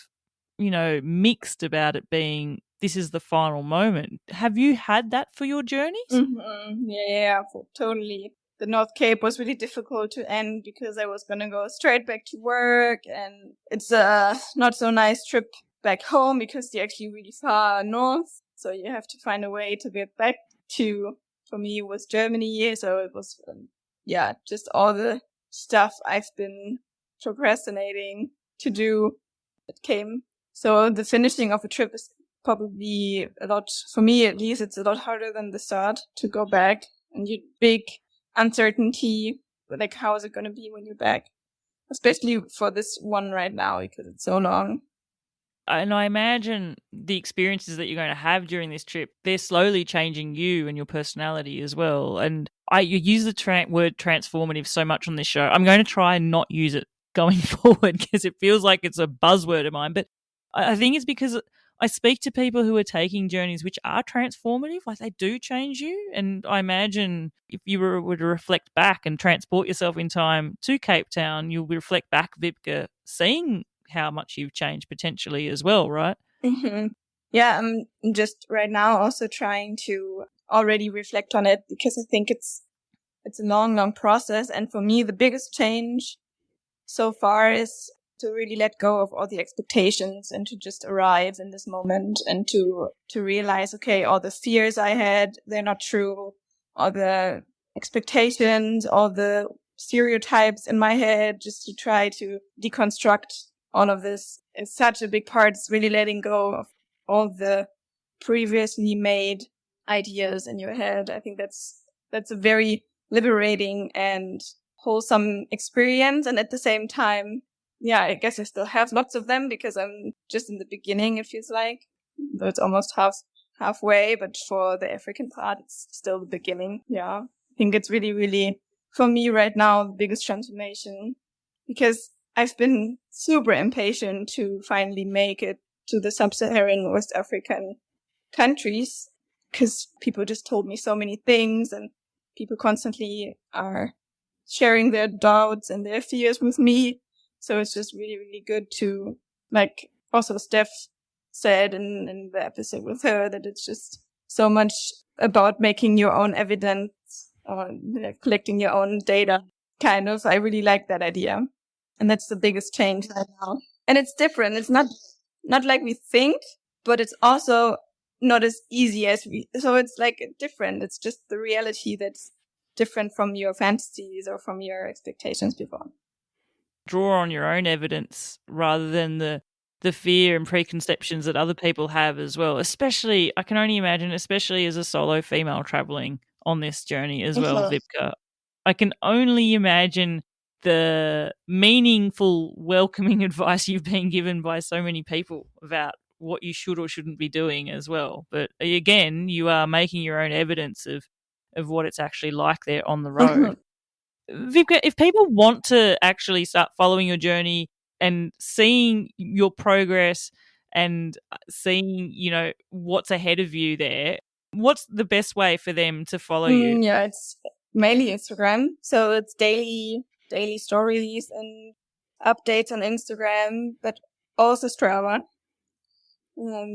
mixed about it being this is the final moment. Have you had that for your journeys? Mm-hmm. Yeah, totally. The North Cape was really difficult to end because I was going to go straight back to work, and it's a not so nice trip back home because you're actually really far north. So you have to find a way to get back to, for me, it was Germany. So it was, just all the stuff I've been procrastinating to do that came. So the finishing of a trip is probably a lot, for me at least, it's a lot harder than the start to go back. And you big uncertainty, like how is it going to be when you're back? Especially for this one right now because it's so long. And I imagine the experiences that you're going to have during this trip, they're slowly changing you and your personality as well. And you use the word transformative so much on this show. I'm going to try and not use it going forward because it feels like it's a buzzword of mine. But I think it's because I speak to people who are taking journeys which are transformative, like they do change you. And I imagine if you were to reflect back and transport yourself in time to Cape Town, you'll reflect back, Wiebke, seeing how much you've changed potentially as well, right? Mm-hmm. Yeah, I'm just right now also trying to already reflect on it because I think it's a long, long process. And for me, the biggest change so far is to really let go of all the expectations and to just arrive in this moment and to realize, okay, all the fears I had, they're not true. All the expectations, all the stereotypes in my head, just to try to deconstruct all of this is such a big part. It's really letting go of all the previously made ideas in your head. I think that's a very liberating and wholesome experience. And at the same time, I guess I still have lots of them because I'm just in the beginning, it feels like. Though it's almost halfway, but for the African part, it's still the beginning. Yeah. I think it's really, really, for me right now, the biggest transformation because I've been super impatient to finally make it to the sub-Saharan West African countries because people just told me so many things and people constantly are sharing their doubts and their fears with me. So it's just really, really good to, like also Steph said in the episode with her, that it's just so much about making your own evidence or collecting your own data. Kind of, I really like that idea. And that's the biggest change right now. And it's different. It's not like we think, but it's also not as easy as so it's like different. It's just the reality that's different from your fantasies or from your expectations before. Draw on your own evidence rather than the fear and preconceptions that other people have as well. Especially, I can only imagine, especially as a solo female traveling on this journey as well, Wiebke. I can only imagine the meaningful, welcoming advice you've been given by so many people about what you should or shouldn't be doing as well. But again, you are making your own evidence of what it's actually like there on the road. Wiebke, if people want to actually start following your journey and seeing your progress and seeing, what's ahead of you there, what's the best way for them to follow you? Yeah, it's mainly Instagram. So it's daily stories and updates on Instagram, but also Strava,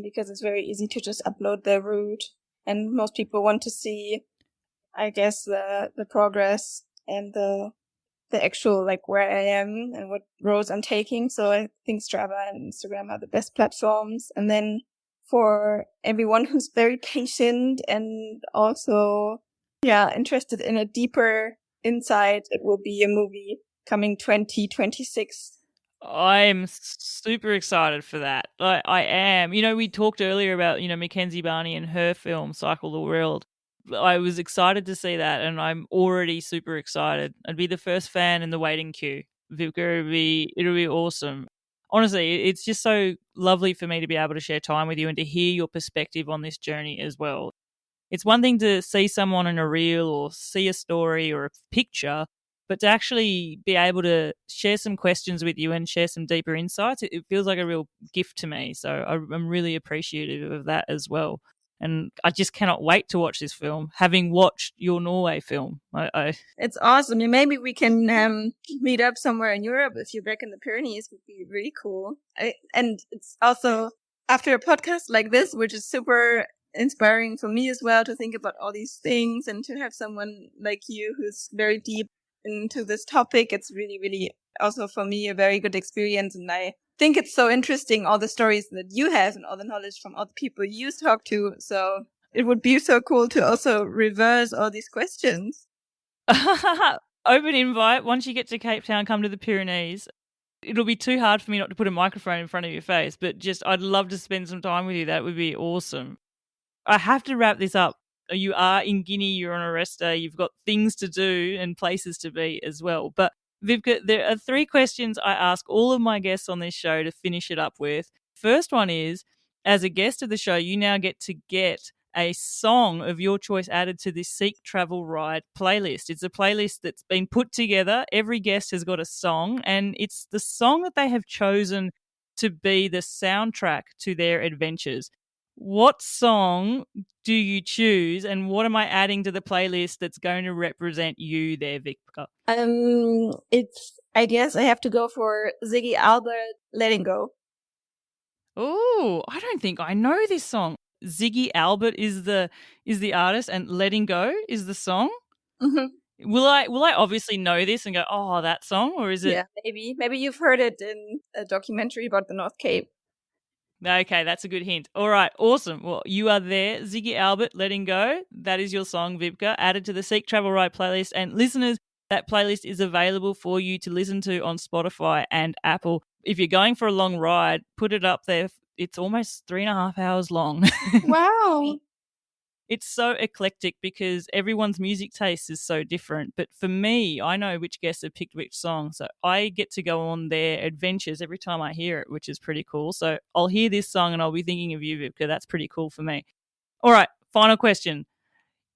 because it's very easy to just upload the route. And most people want to see, I guess, the progress and the actual, like, where I am and what roads I'm taking. So I think Strava and Instagram are the best platforms. And then for everyone who's very patient and also, interested in a deeper insight, it will be a movie coming 2026. I'm super excited for that. I am. We talked earlier about, Mackenzie Barney and her film, Cycle the World. I was excited to see that, and I'm already super excited. I'd be the first fan in the waiting queue. Vivka, it'll be awesome. Honestly, it's just so lovely for me to be able to share time with you and to hear your perspective on this journey as well. It's one thing to see someone in a reel or see a story or a picture, but to actually be able to share some questions with you and share some deeper insights, it feels like a real gift to me. So I'm really appreciative of that as well. And I just cannot wait to watch this film, having watched your Norway film. It's awesome. Maybe we can meet up somewhere in Europe if you're back in the Pyrenees. Would be really cool. And it's also after a podcast like this, which is super inspiring for me as well to think about all these things and to have someone like you who's very deep into this topic. It's really, really also for me a very good experience. And I think it's so interesting, all the stories that you have and all the knowledge from all the people you talk to. So it would be so cool to also reverse all these questions. Open invite. Once you get to Cape Town, come to the Pyrenees. It'll be too hard for me not to put a microphone in front of your face, but just I'd love to spend some time with you. That would be awesome. I have to wrap this up. You are in Guinea, you're on a rest day, you've got things to do and places to be as well. But Vivka, there are 3 questions I ask all of my guests on this show to finish it up with. First one is, as a guest of the show, you now get to get a song of your choice added to this Seek Travel Ride playlist. It's a playlist that's been put together. Every guest has got a song, and it's the song that they have chosen to be the soundtrack to their adventures. What song do you choose, and what am I adding to the playlist that's going to represent you there, Vivka? I guess I have to go for Ziggy Albert, Letting Go. Oh, I don't think I know this song. Ziggy Albert is the artist, and Letting Go is the song. Mm-hmm. Will I obviously know this and go, oh, that song, or is it? Yeah, maybe you've heard it in a documentary about the North Cape. Okay, that's a good hint. All right, awesome. Well, you are there. Ziggy Albert, Letting Go. That is your song, Vivka, added to the Seek Travel Ride playlist. And listeners, that playlist is available for you to listen to on Spotify and Apple. If you're going for a long ride, put it up there. It's almost 3.5 hours long. Wow. It's so eclectic because everyone's music taste is so different. But for me, I know which guests have picked which song. So I get to go on their adventures every time I hear it, which is pretty cool. So I'll hear this song and I'll be thinking of you, Vivka. That's pretty cool for me. All right, final question.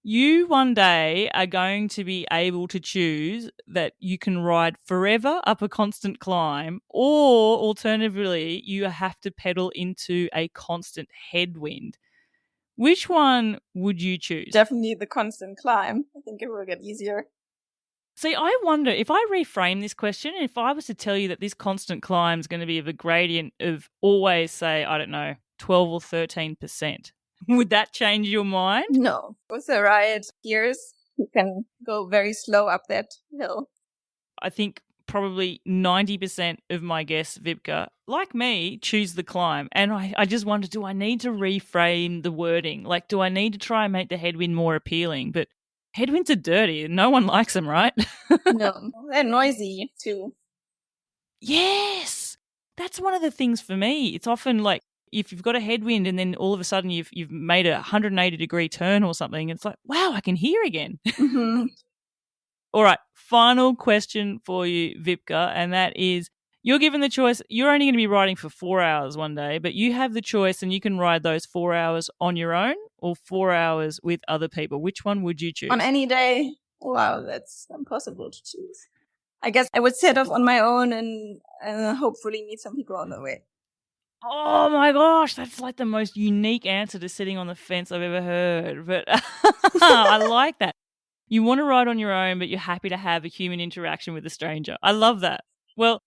You one day are going to be able to choose that you can ride forever up a constant climb, or alternatively, you have to pedal into a constant headwind. Which one would you choose? Definitely the constant climb. I think it will get easier. See, I wonder if I reframe this question, if I was to tell you that this constant climb is going to be of a gradient of always, say, I don't know, 12 or 13%, would that change your mind? No. With the right gears, you can go very slow up that hill. I think probably 90% of my guests, Vivka, like me, choose the climb. And I just wonder, do I need to reframe the wording? Like, do I need to try and make the headwind more appealing? But headwinds are dirty. No one likes them, right? No, they're noisy too. Yes. That's one of the things for me. It's often like if you've got a headwind and then all of a sudden you've made a 180-degree turn or something, it's like, wow, I can hear again. Mm-hmm. All right, final question for you, Vivka, and that is, you're given the choice. You're only going to be riding for 4 hours one day, but you have the choice and you can ride those 4 hours on your own or 4 hours with other people. Which one would you choose? On any day? Wow, that's impossible to choose. I guess I would set off on my own and hopefully meet some people on the way. Oh my gosh, that's like the most unique answer to sitting on the fence I've ever heard. But I like that. You want to ride on your own, but you're happy to have a human interaction with a stranger. I love that. Well,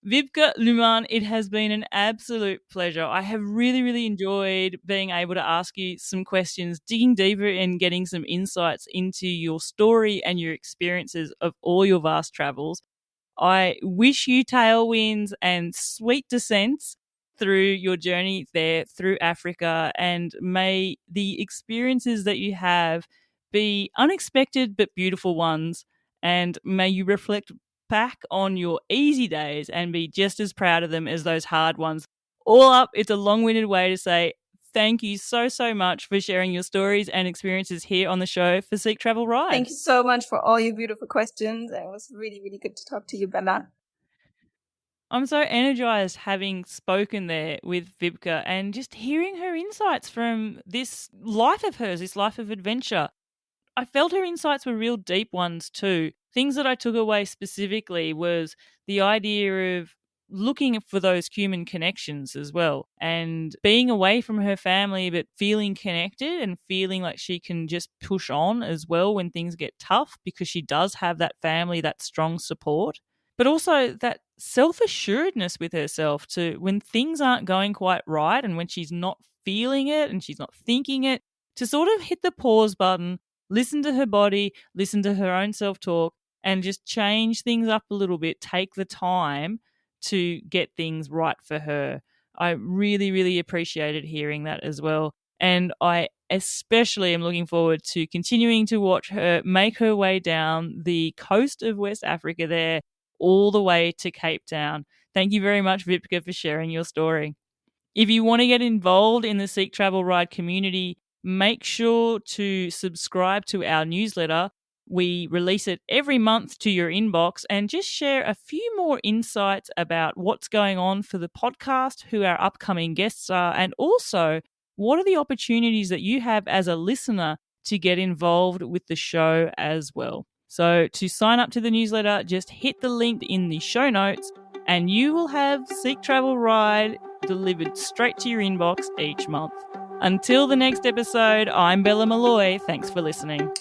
Wiebke Lühmann, it has been an absolute pleasure. I have really, really enjoyed being able to ask you some questions, digging deeper and getting some insights into your story and your experiences of all your vast travels. I wish you tailwinds and sweet descents through your journey there through Africa, and may the experiences that you have be unexpected but beautiful ones, and may you reflect back on your easy days and be just as proud of them as those hard ones. All up, it's a long-winded way to say thank you so, so much for sharing your stories and experiences here on the show for Seek Travel Ride. Thank you so much for all your beautiful questions. It was really, really good to talk to you, Bella. I'm so energized having spoken there with Wiebke and just hearing her insights from this life of hers, this life of adventure. I felt her insights were real deep ones too. Things that I took away specifically was the idea of looking for those human connections as well, and being away from her family but feeling connected and feeling like she can just push on as well when things get tough, because she does have that family, that strong support. But also that self-assuredness with herself to when things aren't going quite right and when she's not feeling it and she's not thinking it, to sort of hit the pause button, listen to her body, listen to her own self-talk, and just change things up a little bit, take the time to get things right for her. I really, really appreciated hearing that as well. And I especially am looking forward to continuing to watch her make her way down the coast of West Africa there, all the way to Capetown. Thank you very much, Wiebke, for sharing your story. If you want to get involved in the Seek Travel Ride community, make sure to subscribe to our newsletter. We release it every month to your inbox and just share a few more insights about what's going on for the podcast, who our upcoming guests are, and also what are the opportunities that you have as a listener to get involved with the show as well. So to sign up to the newsletter, just hit the link in the show notes and you will have Seek Travel Ride delivered straight to your inbox each month. Until the next episode, I'm Bella Malloy. Thanks for listening.